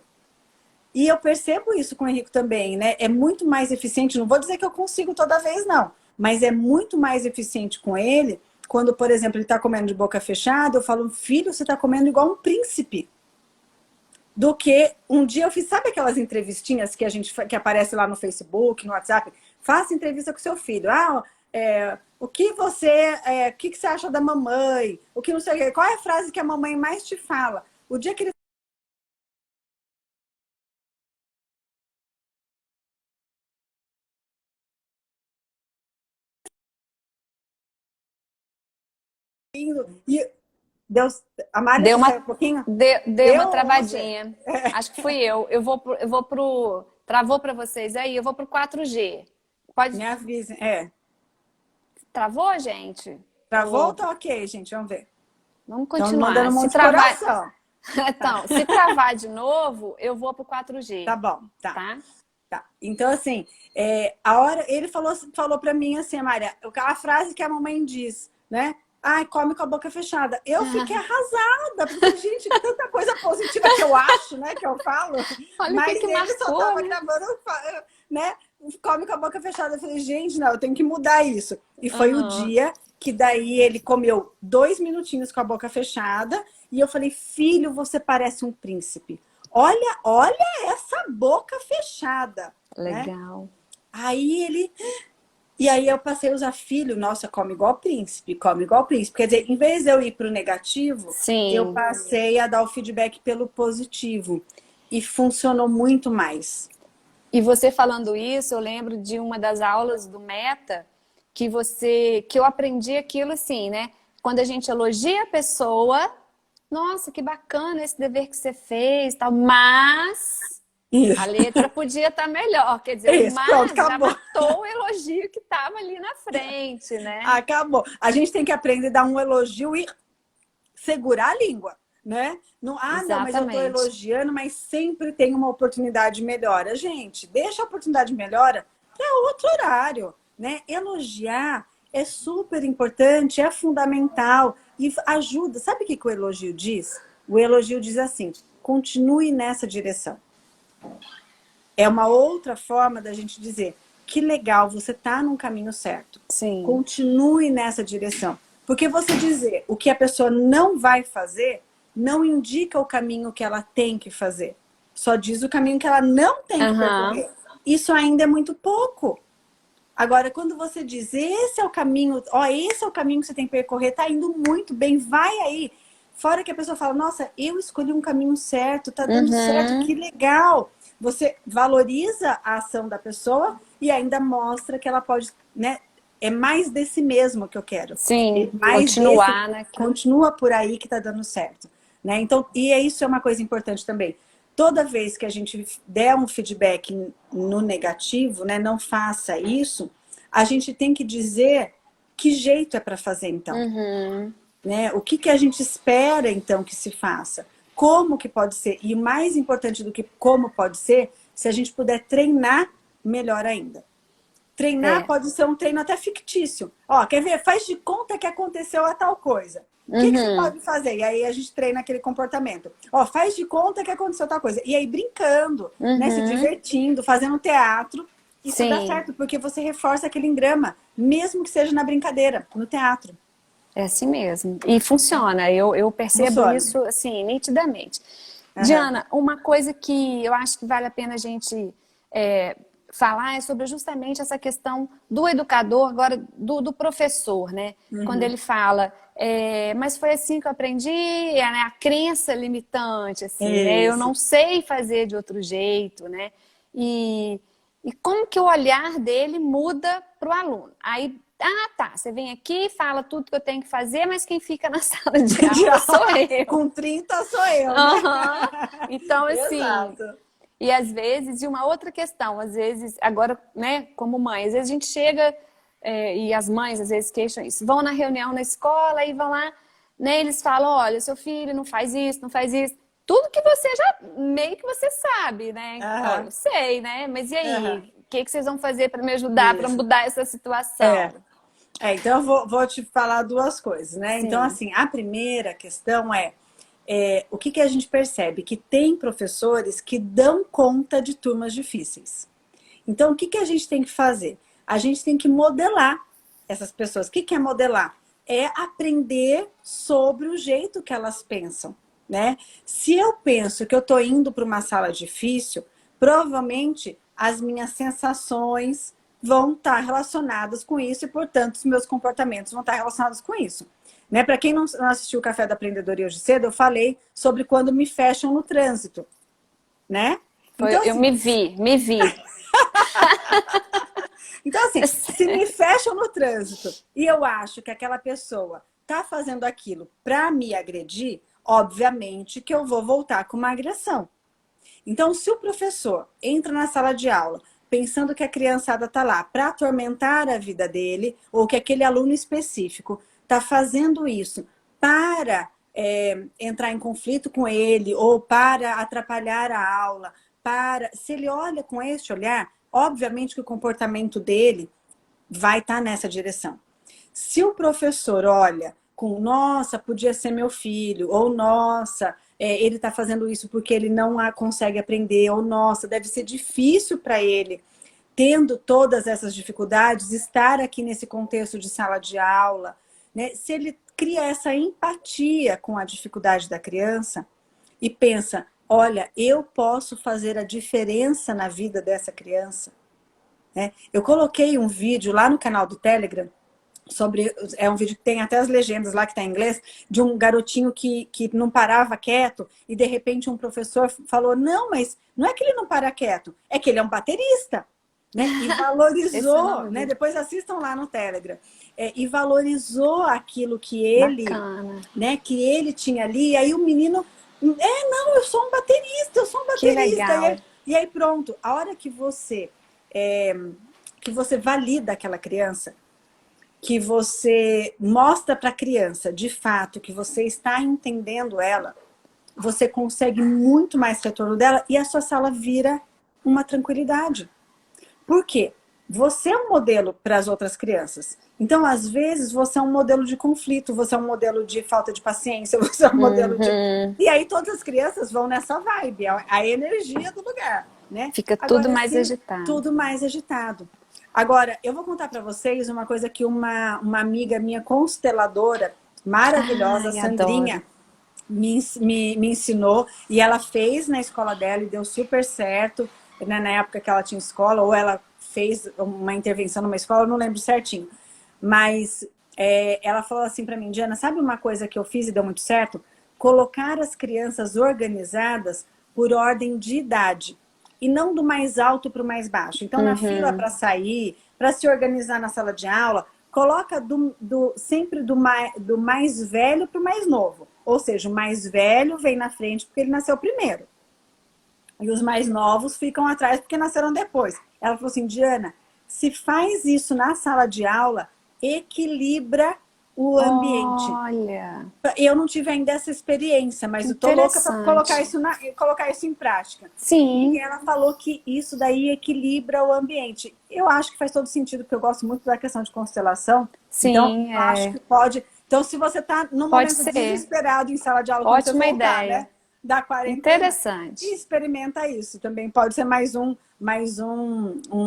E eu percebo isso com o Henrico também, né? É muito mais eficiente, não vou dizer que eu consigo toda vez, não. Mas é muito mais eficiente com ele quando, por exemplo, ele está comendo de boca fechada, eu falo, filho, você está comendo igual um príncipe. Do que um dia eu fiz, sabe aquelas entrevistinhas que aparece lá no Facebook, no WhatsApp? Faça entrevista com seu filho. O que você acha da mamãe? O que não sei o quê. Qual é a frase que a mamãe mais te fala? O dia que ele e Deus, a Mari Deu saiu uma, um pouquinho? deu uma Eu ou você? travadinha. Acho que fui eu. Travou para vocês aí? Eu vou pro 4G. Pode. Me avise. Travou, gente? Travou ou tá ok, gente? Vamos ver. Vamos Estão continuar. mandando um Se monte de travar. coração. Então, se travar de novo, eu vou pro 4G. Tá bom, Tá? tá. Então, assim, a hora ele falou para mim assim, Maria, a frase que a mamãe diz, né? Ai, come com a boca fechada. Eu fiquei arrasada, porque, gente, tanta coisa positiva que eu acho, né? Que eu falo. Olha Mas que ele marcou, só tava né? gravando, né? Come com a boca fechada. Eu falei, gente, não, eu tenho que mudar isso. E foi o dia que daí ele comeu 2 minutinhos com a boca fechada. E eu falei, filho, você parece um príncipe. Olha essa boca fechada. Legal. Né? E aí eu passei a usar filho, nossa, come igual príncipe, come igual príncipe. Quer dizer, em vez de eu ir para o negativo, Sim. eu passei a dar o feedback pelo positivo. E funcionou muito mais. E você falando isso, eu lembro de uma das aulas do Meta que eu aprendi aquilo assim, né? Quando a gente elogia a pessoa, nossa, que bacana esse dever que você fez, tal, mas a letra podia estar melhor. Quer dizer, o mas pronto, já matou o elogio que estava ali na frente, né? Acabou. A gente tem que aprender a dar um elogio e segurar a língua, né? Não, não, mas eu tô elogiando, mas sempre tem uma oportunidade melhor. Gente, deixa a oportunidade melhor para outro horário, né? Elogiar é super importante, é fundamental e ajuda. Sabe o que o elogio diz? O elogio diz assim, continue nessa direção. É uma outra forma da gente dizer que legal, você tá num caminho certo. Sim. Continue nessa direção. Porque você dizer o que a pessoa não vai fazer não indica o caminho que ela tem que fazer. Só diz o caminho que ela não tem que percorrer. Isso ainda é muito pouco. Agora, quando você diz, esse é o caminho, esse é o caminho que você tem que percorrer, tá indo muito bem, vai aí. Fora que a pessoa fala, nossa, eu escolhi um caminho certo, tá dando certo, que legal. Você valoriza a ação da pessoa e ainda mostra que ela pode, né? É mais desse mesmo que eu quero. Sim, mais continuar, né? Continua por aí que tá dando certo. Né? Então, isso é uma coisa importante também. Toda vez que a gente der um feedback no negativo, né, não faça isso, a gente tem que dizer que jeito é para fazer, então. Né? O que a gente espera, então, que se faça. Como que pode ser. E mais importante do que como pode ser, se a gente puder treinar, melhor ainda. Treinar pode ser um treino até fictício. Quer ver? Faz de conta que aconteceu a tal coisa. O que você pode fazer? E aí a gente treina aquele comportamento. Faz de conta que aconteceu tal coisa. E aí brincando, né? Se divertindo, fazendo teatro. Isso dá certo, porque você reforça aquele engrama, mesmo que seja na brincadeira, no teatro. É assim mesmo. E funciona. Eu percebo isso assim, nitidamente. Diana, uma coisa que eu acho que vale a pena a gente falar é sobre justamente essa questão do educador, agora do professor, né? Quando ele fala, mas foi assim que eu aprendi, né? A crença limitante, assim, né? Eu não sei fazer de outro jeito, né? E como que o olhar dele muda para o aluno? Aí ah, tá, você vem aqui, fala tudo que eu tenho que fazer, mas quem fica na sala de aula sou eu. Com 30 sou eu, né? Uhum. Então, assim, Exato. e às vezes, e uma outra questão, às vezes, agora, né, como mãe, às vezes a gente chega, e as mães às vezes queixam isso, vão na reunião na escola e vão lá, né, eles falam, olha, seu filho não faz isso, não faz isso. Tudo que você já, meio que você sabe, né? Olha, Aham, eu sei, né? Mas e aí? aham. O que vocês vão fazer para me ajudar, para Isso. mudar essa É. situação? Então eu vou te falar duas coisas, né? Então, Sim. assim, a primeira questão o que a gente percebe? Que tem professores que dão conta de turmas difíceis. Então, o que a gente tem que fazer? A gente tem que modelar essas pessoas. O que é modelar? É aprender sobre o jeito que elas pensam, né? Se eu penso que eu estou indo para uma sala difícil, provavelmente as minhas sensações vão estar relacionadas com isso e, portanto, os meus comportamentos vão estar relacionados com isso. Né? Para quem não assistiu o Café da Aprendedoria hoje cedo, eu falei sobre quando me fecham no trânsito, né? Foi, Então, eu assim, me vi. então, assim, se me fecham no trânsito e eu acho que aquela pessoa está fazendo aquilo para me agredir, obviamente que eu vou voltar com uma agressão. Então, se o professor entra na sala de aula pensando que a criançada está lá para atormentar a vida dele, ou que aquele aluno específico está fazendo isso para entrar em conflito com ele, ou para atrapalhar a aula, se ele olha com este olhar, obviamente que o comportamento dele vai estar nessa direção. Se o professor olha com, nossa, podia ser meu filho, ou nossa, ele está fazendo isso porque ele não consegue aprender, ou nossa, deve ser difícil para ele, tendo todas essas dificuldades, estar aqui nesse contexto de sala de aula, né? Se ele cria essa empatia com a dificuldade da criança e pensa, olha, eu posso fazer a diferença na vida dessa criança, né? Eu coloquei um vídeo lá no canal do Telegram sobre, é um vídeo que tem até as legendas lá que está em inglês, de um garotinho que não parava quieto e de repente um professor falou, não, mas não é que ele não para quieto, é que ele é um baterista, né? E Esse eu valorizou, não né? vi. Depois assistam lá no Telegram, e valorizou aquilo que ele, Bacana. né? Que ele tinha ali, e aí o menino, não, eu sou um baterista, eu sou um Que baterista, legal. e aí pronto, a hora que você valida aquela criança, que você mostra para a criança, de fato, que você está entendendo ela, você consegue muito mais retorno dela e a sua sala vira uma tranquilidade. Por quê? Você é um modelo para as outras crianças. Então, às vezes, você é um modelo de conflito, você é um modelo de falta de paciência, você é um modelo de... Uhum. E aí todas as crianças vão nessa vibe, a energia do lugar, né? Fica tudo Agora, mais se agitado. tudo mais agitado. Agora, eu vou contar para vocês uma coisa que uma amiga minha consteladora, maravilhosa, Ai, adoro. Sandrinha, me ensinou, e ela fez na escola dela e deu super certo, né, na época que ela tinha escola, ou ela fez uma intervenção numa escola, eu não lembro certinho. Mas ela falou assim para mim, Diana, sabe uma coisa que eu fiz e deu muito certo? Colocar as crianças organizadas por ordem de idade e não do mais alto para o mais baixo. Então, na fila Uhum. para sair, para se organizar na sala de aula, coloca sempre do mais velho para o mais novo. Ou seja, o mais velho vem na frente porque ele nasceu primeiro. E os mais novos ficam atrás porque nasceram depois. Ela falou assim, Diana, se faz isso na sala de aula, equilibra o ambiente. Olha, Eu não tive ainda essa experiência, mas eu tô louca para interessante. colocar isso em prática. E Sim, ela falou que isso daí equilibra o ambiente. Eu acho que faz todo sentido, porque eu gosto muito da questão de constelação. Então, sim, eu acho que pode. Então, se você está num pode momento ser. desesperado em sala de aula, quando você Ótima voltar, né, ideia. da quarentena, e Interessante. experimenta isso. Também pode ser mais um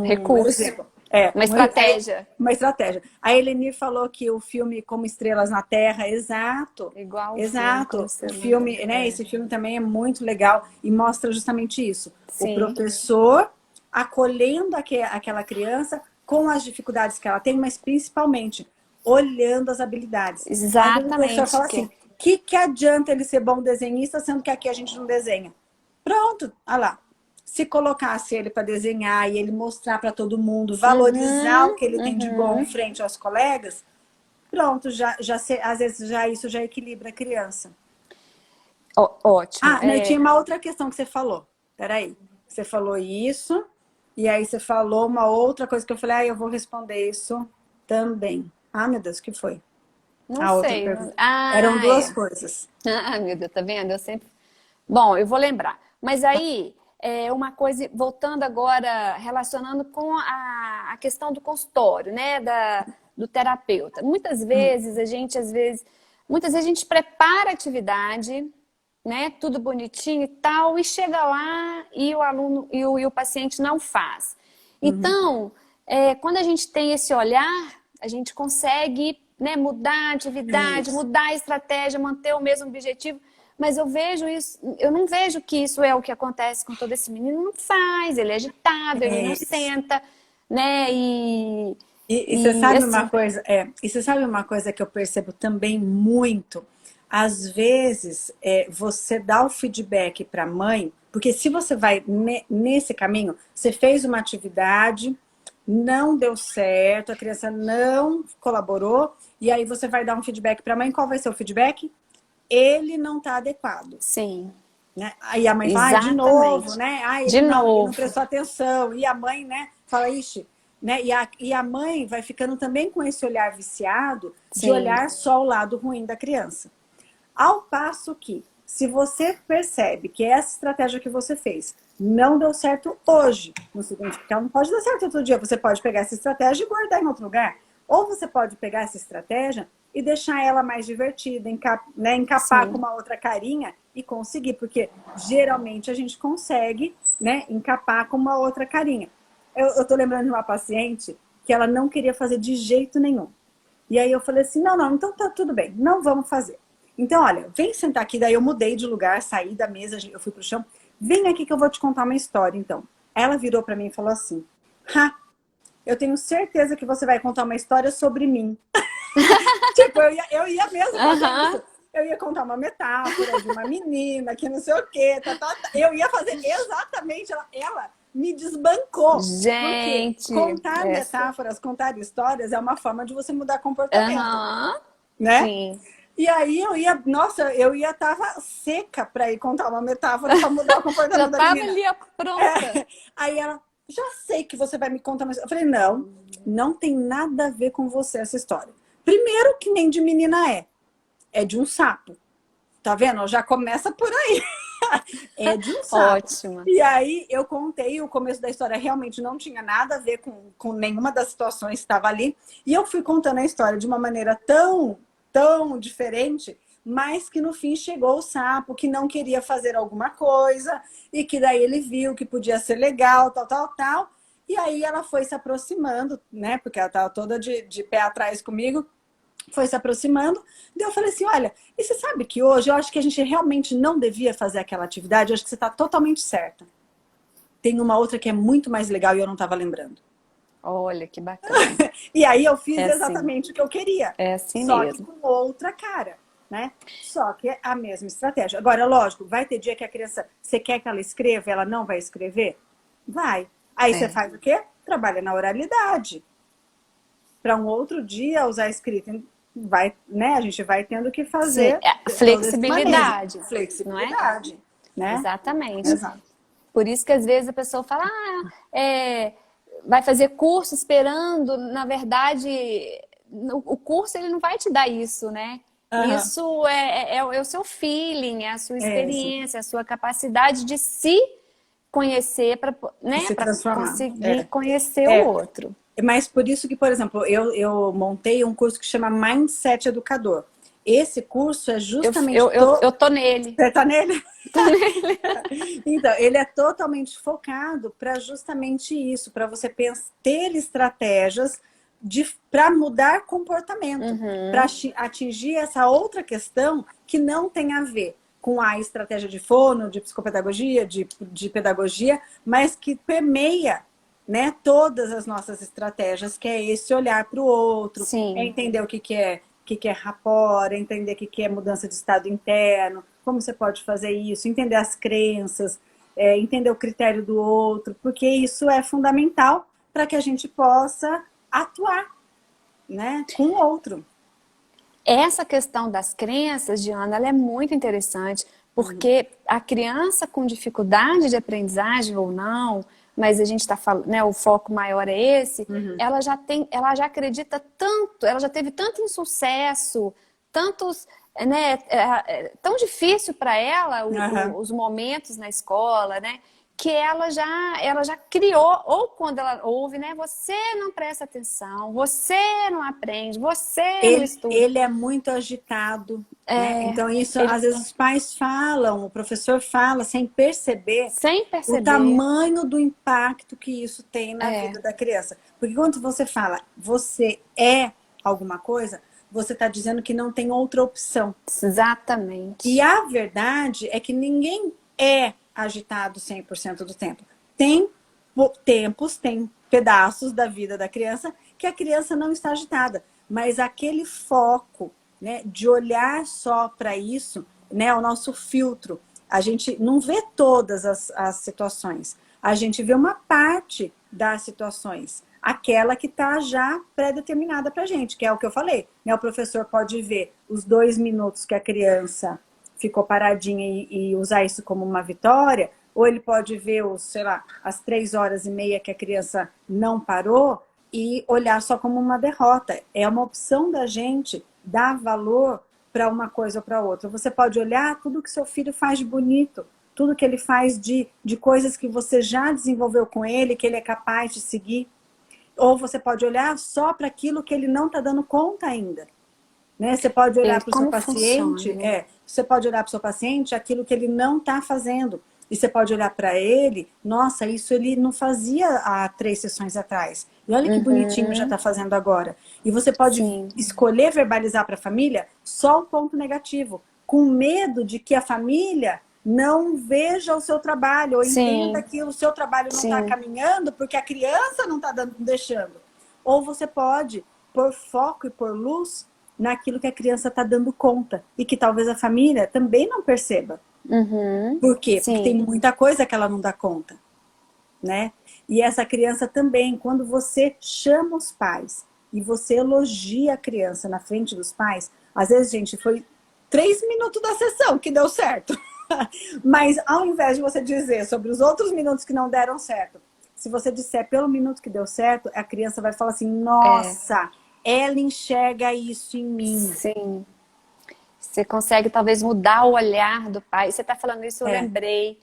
Recurso. exemplo. Uma estratégia. Uma estratégia. A Eleni falou que o filme Como Estrelas na Terra, exato. Igual o filme, como Exato. O você manda. filme, né? Esse filme também é muito legal e mostra justamente isso. O Sim, professor acolhendo aquela criança com as dificuldades que ela tem, mas principalmente olhando as habilidades. Às vezes o professor exatamente. fala assim, que adianta ele ser bom desenhista, sendo que aqui a gente não desenha? Pronto, olha lá. Se colocasse ele para desenhar e ele mostrar para todo mundo, valorizar o que ele tem de bom frente aos colegas, pronto, às vezes isso já equilibra a criança. Ótimo. Ah, não, e tinha uma outra questão que você falou. Peraí. Você falou isso, e aí você falou uma outra coisa que eu falei, eu vou responder isso também. Ah, meu Deus, o que foi? Não A outra sei. pergunta. Eram Ah, duas coisas. Ah, meu Deus, tá vendo? Eu sempre. Bom, eu vou lembrar. Mas aí, uma coisa, voltando agora, relacionando com a questão do consultório, né? Do terapeuta. Muitas vezes a gente prepara a atividade, né? Tudo bonitinho e tal, e chega lá e o aluno e o paciente não faz. Então, quando a gente tem esse olhar, a gente consegue, né, mudar a atividade, Isso. mudar a estratégia, manter o mesmo objetivo. Mas eu vejo isso, eu não vejo que isso é o que acontece com todo esse menino, não faz, ele é agitado, ele não Isso. senta, né? E você sabe uma Assim, coisa, e você sabe uma coisa que eu percebo também muito? Às vezes, você dá o feedback para a mãe, porque se você vai nesse caminho, você fez uma atividade, não deu certo, a criança não colaborou, e aí você vai dar um feedback para a mãe, qual vai ser o feedback? Ele não está adequado. sim, Né? Aí a mãe fala, de novo, exatamente. né? De Ele não novo, prestou atenção. E a mãe, né, fala, ixi, né? E a mãe vai ficando também com esse olhar viciado de sim, olhar só o lado ruim da criança. Ao passo que, se você percebe que essa estratégia que você fez não deu certo hoje, não significa que ela não pode dar certo outro dia. Você pode pegar essa estratégia e guardar em outro lugar. Ou você pode pegar essa estratégia e deixar ela mais divertida, né, encapar com sim. uma outra carinha e conseguir, porque geralmente a gente consegue, né, encapar com uma outra carinha. Eu tô lembrando de uma paciente que ela não queria fazer de jeito nenhum. E aí eu falei assim, não, então tá tudo bem, não vamos fazer. Então, olha, vem sentar aqui, daí eu mudei de lugar, saí da mesa, eu fui pro chão. Vem aqui que eu vou te contar uma história, então. Ela virou para mim e falou assim, eu tenho certeza que você vai contar uma história sobre mim. Tipo, eu ia mesmo fazer Aham. isso. Eu ia contar uma metáfora de uma menina que não sei o quê. Eu ia fazer exatamente. Ela me desbancou. Porque Gente, contar essa. metáforas, contar histórias é uma forma de você mudar comportamento, Aham. né? Sim. E aí eu ia tava seca para ir contar uma metáfora para mudar o Já comportamento da estava menina. ali ó, pronta. Aí ela, já sei que você vai me contar, mas eu falei, não, não tem nada a ver com você essa história. Primeiro que nem de menina é de um sapo. Tá vendo? Já começa por aí. É de um sapo. Ótima. E aí eu contei, o começo da história realmente não tinha nada a ver com nenhuma das situações que estava ali. E eu fui contando a história de uma maneira tão diferente, mas que no fim chegou o sapo que não queria fazer alguma coisa e que daí ele viu que podia ser legal, tal. E aí ela foi se aproximando, né? Porque ela estava toda de pé atrás comigo, foi se aproximando. Daí eu falei assim, olha, e você sabe que hoje eu acho que a gente realmente não devia fazer aquela atividade, eu acho que você está totalmente certa. Tem uma outra que é muito mais legal e eu não estava lembrando. Olha que bacana. E aí eu fiz É assim. exatamente o que eu queria, É assim só que mesmo. com outra cara, né? Só que é a mesma estratégia. Agora, lógico, vai ter dia que a criança, você quer que ela escreva, ela não vai escrever? Vai. Aí você É. faz o quê? Trabalha na oralidade. Para um outro dia usar a escrita. Vai, né? A gente vai tendo que Sim, fazer todo esse manejo. flexibilidade, não é? Flexibilidade, né? Exatamente. Exato. Por isso que às vezes a pessoa fala, vai fazer curso esperando, na verdade, o curso ele não vai te dar isso, né? Aham. Isso é o seu feeling, é a sua É isso. experiência, a sua capacidade de se conhecer para, De né, se para transformar. conseguir conhecer o É. outro. Mas por isso que, por exemplo, eu montei um curso que chama Mindset Educador. Esse curso é Eu, justamente... eu, eu, eu tô nele. Você tá nele? Tô nele. Então, ele é totalmente focado para justamente isso, para você ter estratégias para mudar comportamento, para atingir essa outra questão que não tem a ver com a estratégia de fono, de psicopedagogia, de pedagogia, mas que permeia, né, todas as nossas estratégias, que é esse olhar para o outro, é Sim. entender o que é rapport, é entender o que é mudança de estado interno, como você pode fazer isso, entender as crenças. entender o critério do outro, porque isso é fundamental para que a gente possa atuar, né, com o outro. Essa questão das crenças, Diana, ela é muito interessante, porque a criança com dificuldade de aprendizagem ou não, mas a gente está falando, né, o foco maior é esse, ela já acredita tanto, ela já teve tanto insucesso, tantos, né, tão difícil para ela os momentos na escola, né? Que ela já criou, ou quando ela ouve, né? Você não presta atenção, você não aprende, você não estuda. Ele é muito agitado, né? Então isso, às vezes os pais falam, o professor fala sem perceber o tamanho do impacto que isso tem na vida da criança. Porque quando você fala, você é alguma coisa, você está dizendo que não tem outra opção. Exatamente. E a verdade é que ninguém é agitado 100% do tempo. Tem tempos, tem pedaços da vida da criança que a criança não está agitada. Mas aquele foco, né, de olhar só para isso, né, o nosso filtro, a gente não vê todas as situações. A gente vê uma parte das situações. Aquela que está já pré-determinada para a gente, que é o que eu falei. Né? O professor pode ver os 2 minutos que a criança ficou paradinha e usar isso como uma vitória, ou ele pode ver sei lá, as 3h30 que a criança não parou e olhar só como uma derrota. É uma opção da gente dar valor para uma coisa ou para outra. Você pode olhar tudo que seu filho faz de bonito, tudo que ele faz de coisas que você já desenvolveu com ele, que ele é capaz de seguir. Ou você pode olhar só para aquilo que ele não está dando conta ainda. Né? Você pode olhar para o seu paciente, você pode olhar para o seu paciente aquilo que ele não está fazendo. E você pode olhar para ele, nossa, isso ele não fazia há 3 sessões atrás. E olha que bonitinho já está fazendo agora. E você pode escolher verbalizar para a família só o ponto negativo, com medo de que a família não veja o seu trabalho, ou entenda que o seu trabalho não está caminhando porque a criança não está deixando. Ou você pode pôr foco e pôr luz naquilo que a criança está dando conta e que talvez a família também não perceba. Por quê? Porque tem muita coisa que ela não dá conta, né? E essa criança também, quando você chama os pais e você elogia a criança na frente dos pais, às vezes, gente, foi 3 minutos da sessão que deu certo. Mas ao invés de você dizer sobre os outros minutos que não deram certo, se você disser pelo minuto que deu certo, a criança vai falar assim, nossa, ela enxerga isso em mim. Sim. Você consegue talvez mudar o olhar do pai. Você está falando isso, eu lembrei.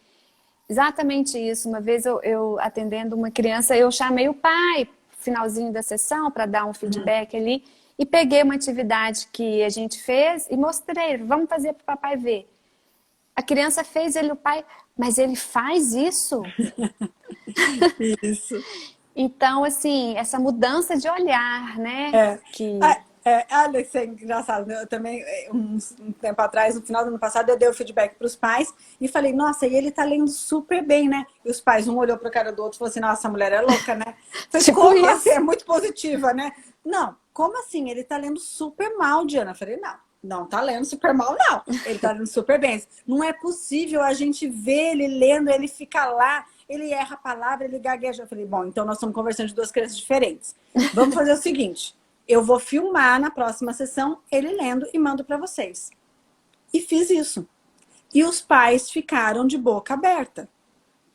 Exatamente isso. Uma vez eu atendendo uma criança, eu chamei o pai, finalzinho da sessão, para dar um feedback ali, e peguei uma atividade que a gente fez e mostrei, vamos fazer para o papai ver. A criança fez, o pai, mas ele faz isso? Isso. Então, assim, essa mudança de olhar, né? Olha, isso é engraçado. Eu também, um tempo atrás, no final do ano passado, eu dei o feedback para os pais e falei, nossa, e ele tá lendo super bem, né? E os pais, um olhou para a cara do outro e falou assim, nossa, a mulher é louca, né? Falei, tipo como isso. assim? É muito positiva, né? Não, como assim? Ele tá lendo super mal, Diana. Eu falei, não tá lendo super mal, não. Ele tá lendo super bem. Não é possível a gente ver ele lendo, ele fica lá, ele erra a palavra, ele gagueja. Eu falei, bom, então nós estamos conversando de 2 crianças diferentes. Vamos fazer o seguinte, eu vou filmar na próxima sessão ele lendo e mando para vocês. E fiz isso. E os pais ficaram de boca aberta.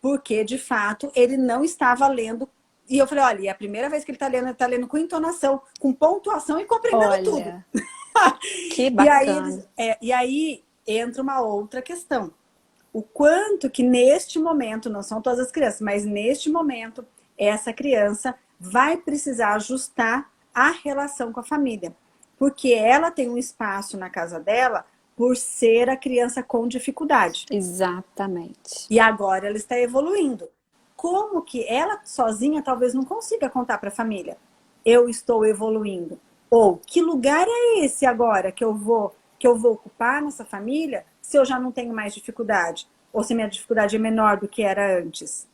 Porque, de fato, ele não estava lendo. E eu falei, olha, é a primeira vez que ele tá lendo com entonação, com pontuação e compreendendo tudo. Que bacana. E aí entra uma outra questão. O quanto que neste momento, não são todas as crianças, mas neste momento, essa criança vai precisar ajustar a relação com a família. Porque ela tem um espaço na casa dela por ser a criança com dificuldade. Exatamente. E agora ela está evoluindo. Como que ela sozinha talvez não consiga contar para a família? Eu estou evoluindo. Ou que lugar é esse agora que eu vou ocupar nessa família se eu já não tenho mais dificuldade? Ou se minha dificuldade é menor do que era antes?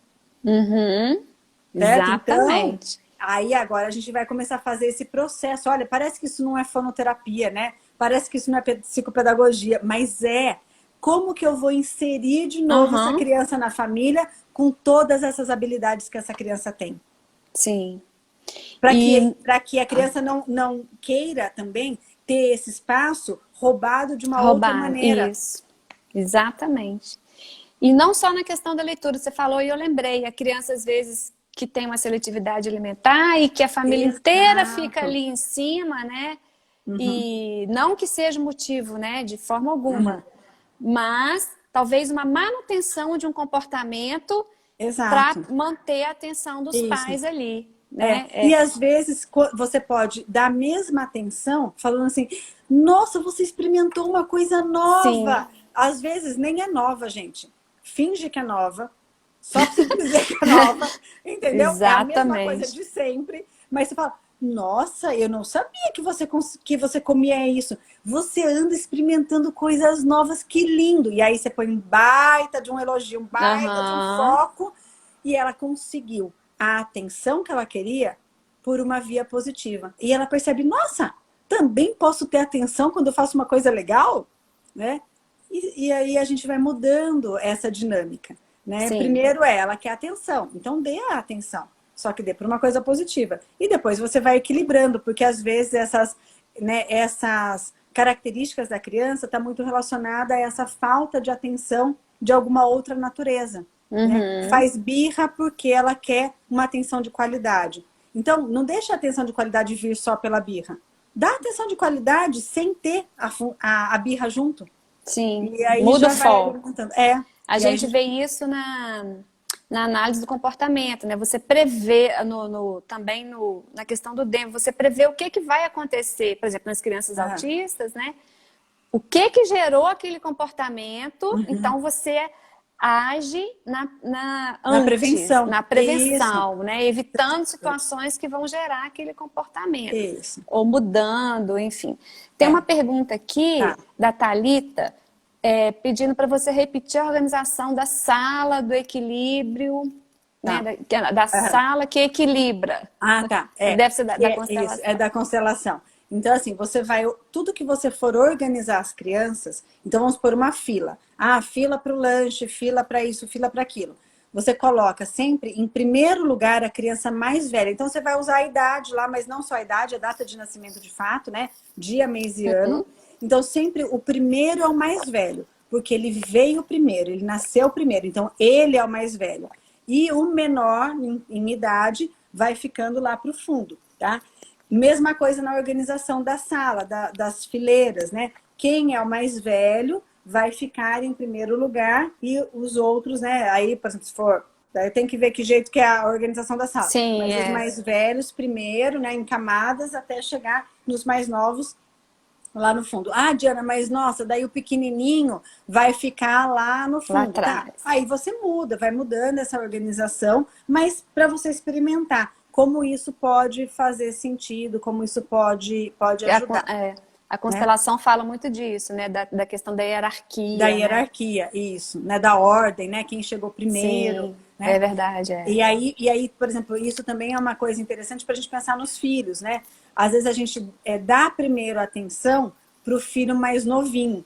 Exatamente. Então, aí agora a gente vai começar a fazer esse processo. Olha, parece que isso não é fonoterapia, né? Parece que isso não é psicopedagogia, mas como que eu vou inserir de novo essa Aham, criança na família com todas essas habilidades que essa criança tem. sim. Para E que a criança não queira também ter esse espaço roubado de uma outra roubar, maneira. isso. Exatamente. E não só na questão da leitura, você falou e eu lembrei, a criança às vezes que tem uma seletividade alimentar e que a família inteira fica Exato. ali em cima, né? Uhum, E não que seja motivo, né, de forma uhum. alguma, mas talvez uma manutenção de um comportamento para Exato. manter a atenção dos Isso. pais ali, É. né? E às vezes você pode dar a mesma atenção falando assim, nossa, você experimentou uma coisa Sim, nova. Às vezes nem é nova, gente. Finge que é nova, só para você dizer que é nova, entendeu? É a mesma coisa exatamente. de sempre, mas você fala, nossa, eu não sabia que você comia isso. Você anda experimentando coisas novas, que lindo. E aí você põe um baita de um elogio, um baita de um Aham, foco, e ela conseguiu a atenção que ela queria por uma via positiva. E ela percebe, nossa, também posso ter atenção quando eu faço uma coisa legal, né? E aí a gente vai mudando essa dinâmica, né? sim. Primeiro ela quer atenção, então dê a atenção, só que dê para uma coisa positiva. E depois você vai equilibrando, porque às vezes essas características da criança está muito relacionada a essa falta de atenção de alguma outra natureza, né? Uhum, Faz birra porque ela quer uma atenção de qualidade. Então, não deixa a atenção de qualidade vir só pela birra. Dá atenção de qualidade sem ter a birra junto. sim. E aí Muda o já vai foco. alimentando. É. A E aí a gente gente. vê isso na análise do comportamento, né? Você prevê também na questão do demo, você prevê o que que vai acontecer, por exemplo, nas crianças Aham. autistas, né? O que que gerou aquele comportamento, Uhum. então você age Na antes, prevenção. na Isso. prevenção, né? Evitando situações que vão gerar aquele comportamento, Isso. ou mudando, enfim. Tem uma É. pergunta aqui Tá. da Thalita, pedindo para você repetir a organização da sala do equilíbrio, né? Tá. Da Aham. sala que equilibra. Ah, tá. Deve ser da Isso, é constelação. da constelação. Então, assim, você vai. Tudo que você for organizar as crianças, então vamos por uma fila. Ah, fila para o lanche, fila para isso, fila para aquilo. Você coloca sempre em primeiro lugar a criança mais velha. Então, você vai usar a idade lá, mas não só a idade, a data de nascimento de fato, né? Dia, mês e ano. Então, sempre o primeiro é o mais velho, porque ele veio primeiro, ele nasceu primeiro. Então, ele é o mais velho. E o menor em idade vai ficando lá para o fundo, tá? Mesma coisa na organização da sala, das fileiras, né? Quem é o mais velho vai ficar em primeiro lugar e os outros, né? Aí, por exemplo, se for, daí tem que ver que jeito que é a organização da sala. Sim, Mas os é. mais velhos primeiro, né? Em camadas até chegar nos mais novos lá no fundo. Ah, Diana, mas nossa, daí o pequenininho vai ficar lá no Lá fundo, tá? atrás. Aí você muda, vai mudando essa organização, mas para você experimentar como isso pode fazer sentido, como isso pode E ajudar, a né? constelação fala muito disso, né? Da questão da Da hierarquia, né? hierarquia, isso, né? Da ordem, né? Quem chegou primeiro, Sim, é né? verdade, é. E aí, por exemplo, isso também é uma coisa interessante para a gente pensar nos filhos, né? Às vezes a gente dá primeiro atenção para o filho mais novinho.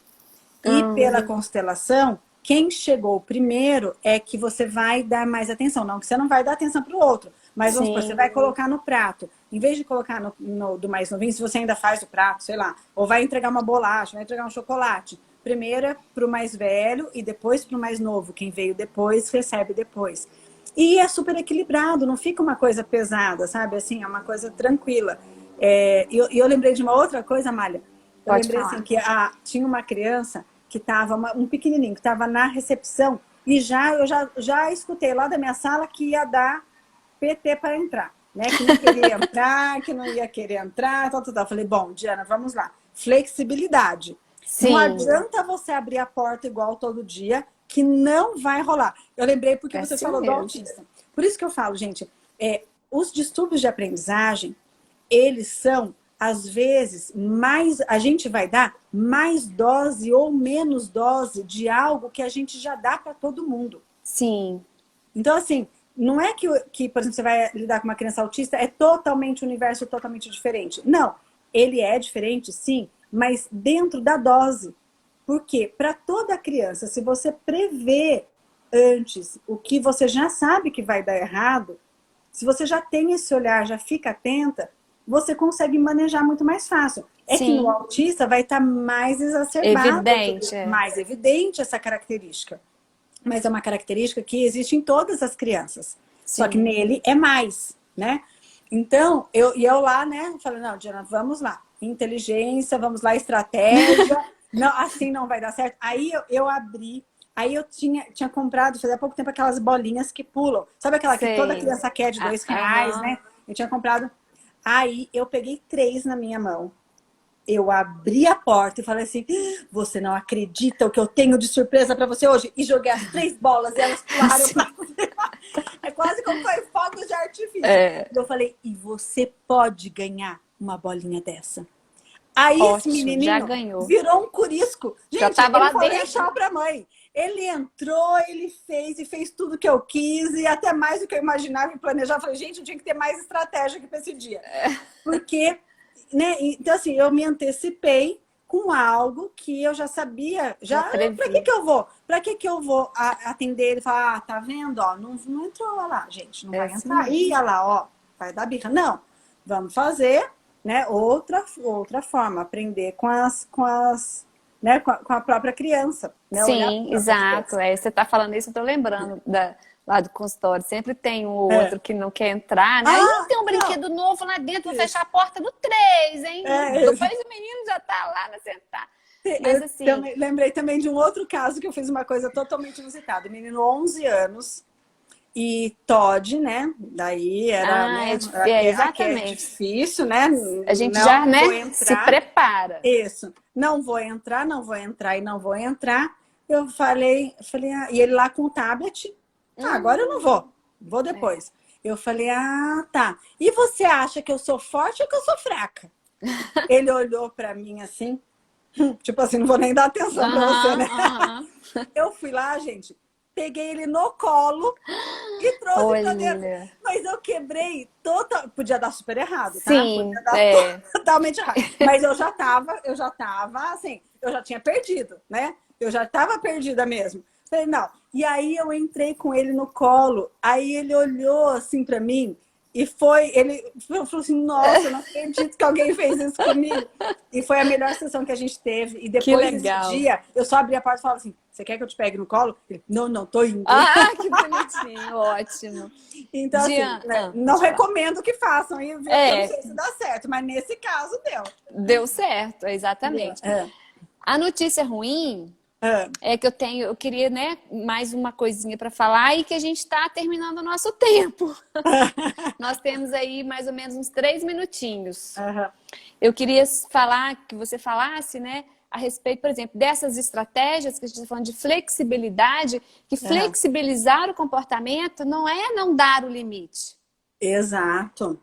E pela Uhum. constelação, quem chegou primeiro é que você vai dar mais atenção. Não que você não vai dar atenção para o outro, mas vamos supor, você Sim, vai colocar no prato. Em vez de colocar do mais novinho, se você ainda faz o prato, sei lá, ou vai entregar uma bolacha, vai entregar um chocolate. Primeiro é para o mais velho e depois para o mais novo. Quem veio depois, recebe depois. E é super equilibrado, não fica uma coisa pesada, sabe? Assim, é uma coisa tranquila. E eu lembrei de uma outra coisa, Malha. Eu pode lembrei assim falar. que tinha uma criança que estava, um pequenininho, que estava na recepção e eu já escutei lá da minha sala que ia dar PT para entrar, né? Que não queria entrar, que não ia querer entrar, tal, tal, tal. Falei, bom, Diana, vamos lá. Flexibilidade. Não Sim, adianta você abrir a porta igual todo dia, que não vai rolar. Eu lembrei porque é você assim falou do mesmo. autista. Por isso que eu falo, gente, os distúrbios de aprendizagem, eles são, às vezes, mais. A gente vai dar mais dose ou menos dose de algo que a gente já dá para todo mundo. Sim, Então, assim, não é que, por exemplo, você vai lidar com uma criança autista, é totalmente um universo totalmente diferente. Não, ele é diferente, sim, mas dentro da dose. Porque para toda criança, se você prevê antes o que você já sabe que vai dar errado, se você já tem esse olhar, já fica atenta, você consegue manejar muito mais fácil. É que no Sim, autista vai estar mais exacerbado, evidente. mais evidente essa característica. Mas é uma característica que existe em todas as crianças. Só que Sim, nele é mais, né? Então, eu lá, né, falei, não, Diana, vamos lá. Inteligência, vamos lá, estratégia. Não, assim não vai dar certo. Aí eu abri, aí eu tinha comprado, fazia pouco tempo, aquelas bolinhas que pulam. Sabe aquela que toda sei. criança quer de R$ 2, Aham. né? Eu tinha comprado. Aí eu peguei 3 na minha mão. Eu abri a porta e falei assim: você não acredita o que eu tenho de surpresa para você hoje? E joguei as 3 bolas e elas pularam Sim. para É quase como foi fogos de artifício. É, Eu falei: e você pode ganhar uma bolinha dessa? Aí esse ótimo, já menininho ganhou. virou um curisco. Já Gente, estava ele lá falou nem dentro. tchau pra mãe. Ele entrou, ele fez e fez tudo que eu quis e até mais do que eu imaginava e planejava. Eu falei, gente, eu tinha que ter mais estratégia aqui para esse dia. Porque, né? Então, assim, eu me antecipei com algo que eu já sabia. Já Já, para que previ. que eu vou? Para que que eu vou atender ele e falar, tá vendo? Ó, não entrou, olha lá, gente, não É vai assim entrar. Ih, mesmo. olha lá, ó, vai dar birra. Não, vamos fazer, né? Outra forma, aprender né, com a própria criança, né? Olhar para a Sim, própria exato. criança. É, você está falando isso, eu estou lembrando lá do consultório. Sempre tem um ou É. outro que não quer entrar, né? Ih, Ah, tem um não. brinquedo novo lá dentro, vou fechar Isso. a porta do 3, hein? É, Depois o menino já está lá na sentar. Mas eu assim, também, lembrei também de um outro caso que eu fiz uma coisa totalmente inusitada. Menino, 11 anos, e Todd, né? Daí era, ah, né? Aqui é exatamente. difícil, né? A gente já, Não vou né, se entrar. prepara. Isso. Não vou entrar, não vou entrar e não vou entrar. Eu falei, e ele lá com o tablet. Ah, agora eu não Hum, vou. Vou depois. Eu falei, tá. E você acha que eu sou forte ou que eu sou fraca? Ele olhou pra mim assim, tipo assim, não vou nem dar atenção pra você, aham, né? aham. Eu fui lá, gente, peguei ele no colo e trouxe pra dentro. Olha, Mas eu quebrei total. Podia dar super errado, tá? sim, Podia dar é. totalmente errado. Mas eu já tava assim, eu já tinha perdido, né? Eu já tava perdida mesmo. Falei, não. E aí eu entrei com ele no colo. Aí ele olhou assim pra mim e ele falou assim: nossa, eu não acredito que alguém fez isso comigo. E foi a melhor sessão que a gente teve. E Que depois desse legal. dia, eu só abri a porta e falava assim: você quer que eu te pegue no colo? Ele, não, não, tô indo. Ah, que bonitinho, ótimo. Então, assim, Diana, né, não pode falar. recomendo que façam, e eu não É, sei se dá certo, mas nesse caso deu. deu certo, Deu. exatamente. A notícia ruim É. é que eu queria, né, mais uma coisinha para falar e que a gente está terminando o nosso tempo. Nós temos aí mais ou menos uns 3 minutinhos. Aham. Eu queria falar, que você falasse, né, a respeito, por exemplo, dessas estratégias que a gente está falando de flexibilidade, que Aham. flexibilizar o comportamento não é não dar o limite. Exato,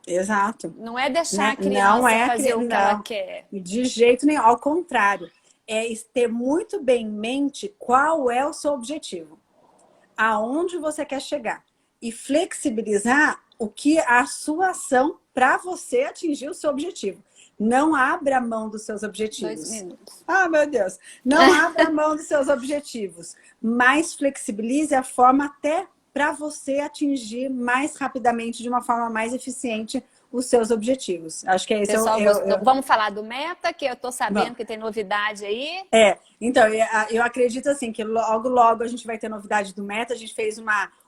exato. Não é deixar Né? a Não criança é, fazer o que ela não, quer. de jeito nenhum, ao contrário. É ter muito bem em mente qual é o seu objetivo, aonde você quer chegar e flexibilizar o que a sua ação para você atingir o seu objetivo. Não abra mão dos seus 2 objetivos. minutos. Ah, meu Deus. Não abra mão dos seus objetivos, mas flexibilize a forma até para você atingir mais rapidamente, de uma forma mais eficiente, os seus objetivos. Acho que é esse. Pessoal gostou. Vamos falar do Meta, que eu tô Bom, sabendo que tem novidade aí. então, eu acredito assim que logo, logo a gente vai ter novidade do Meta. A gente fez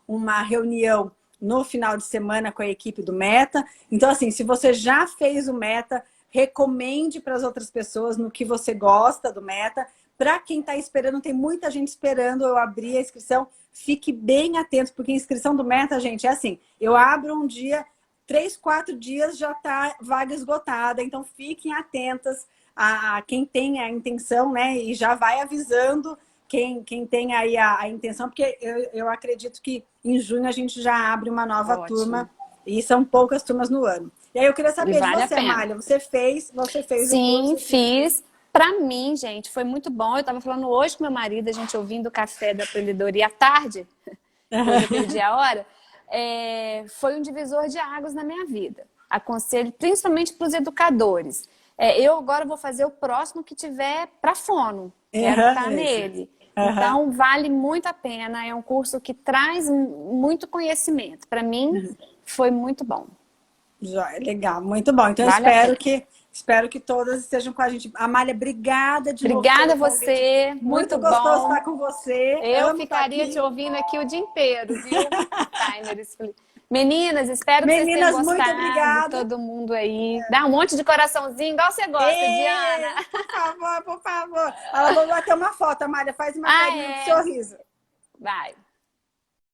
uma reunião no final de semana com a equipe do Meta. Então, assim, se você já fez o Meta, recomende para as outras pessoas no que você gosta do Meta. Para quem está esperando, tem muita gente esperando eu abrir a inscrição. Fique bem atento, porque a inscrição do Meta, gente, é assim: eu abro um dia, 3, 4 dias já está vaga esgotada. Então, fiquem atentas a quem tem a intenção, né? E já vai avisando quem tem aí a intenção, porque eu acredito que em junho a gente já abre uma nova Ótimo. turma, e são poucas turmas no ano. E aí eu queria E saber de vale a você, pena. Amália, você fez o Sim, curso? fiz. Para mim, gente, foi muito bom. Eu estava falando hoje com meu marido, a gente ouvindo o café da aprendedoria à tarde, hoje eu perdi a hora. Foi um divisor de águas na minha vida. Aconselho principalmente para os educadores. Eu agora vou fazer o próximo que tiver para fono. Quero Aham, estar esse. nele. Aham. Então, vale muito a pena. É um curso que traz muito conhecimento. Para mim, foi muito bom. Joia, legal, muito bom. Então, Vale a pena. espero que todas estejam com a gente. Amália, obrigada de novo Obrigada pelo a convite. você. Muito Muito gostoso bom. estar com você. Eu Amo estar ficaria te aqui. ouvindo aqui o dia inteiro, viu? Timers. Meninas, espero que vocês tenham Meninas, muito gostado. obrigada. Todo mundo aí. Dá um monte de coraçãozinho, igual você gosta, Diana. Por favor, por favor. Ela vou bater uma foto, Amália. Faz uma Ah, carinha de é? sorriso. Vai.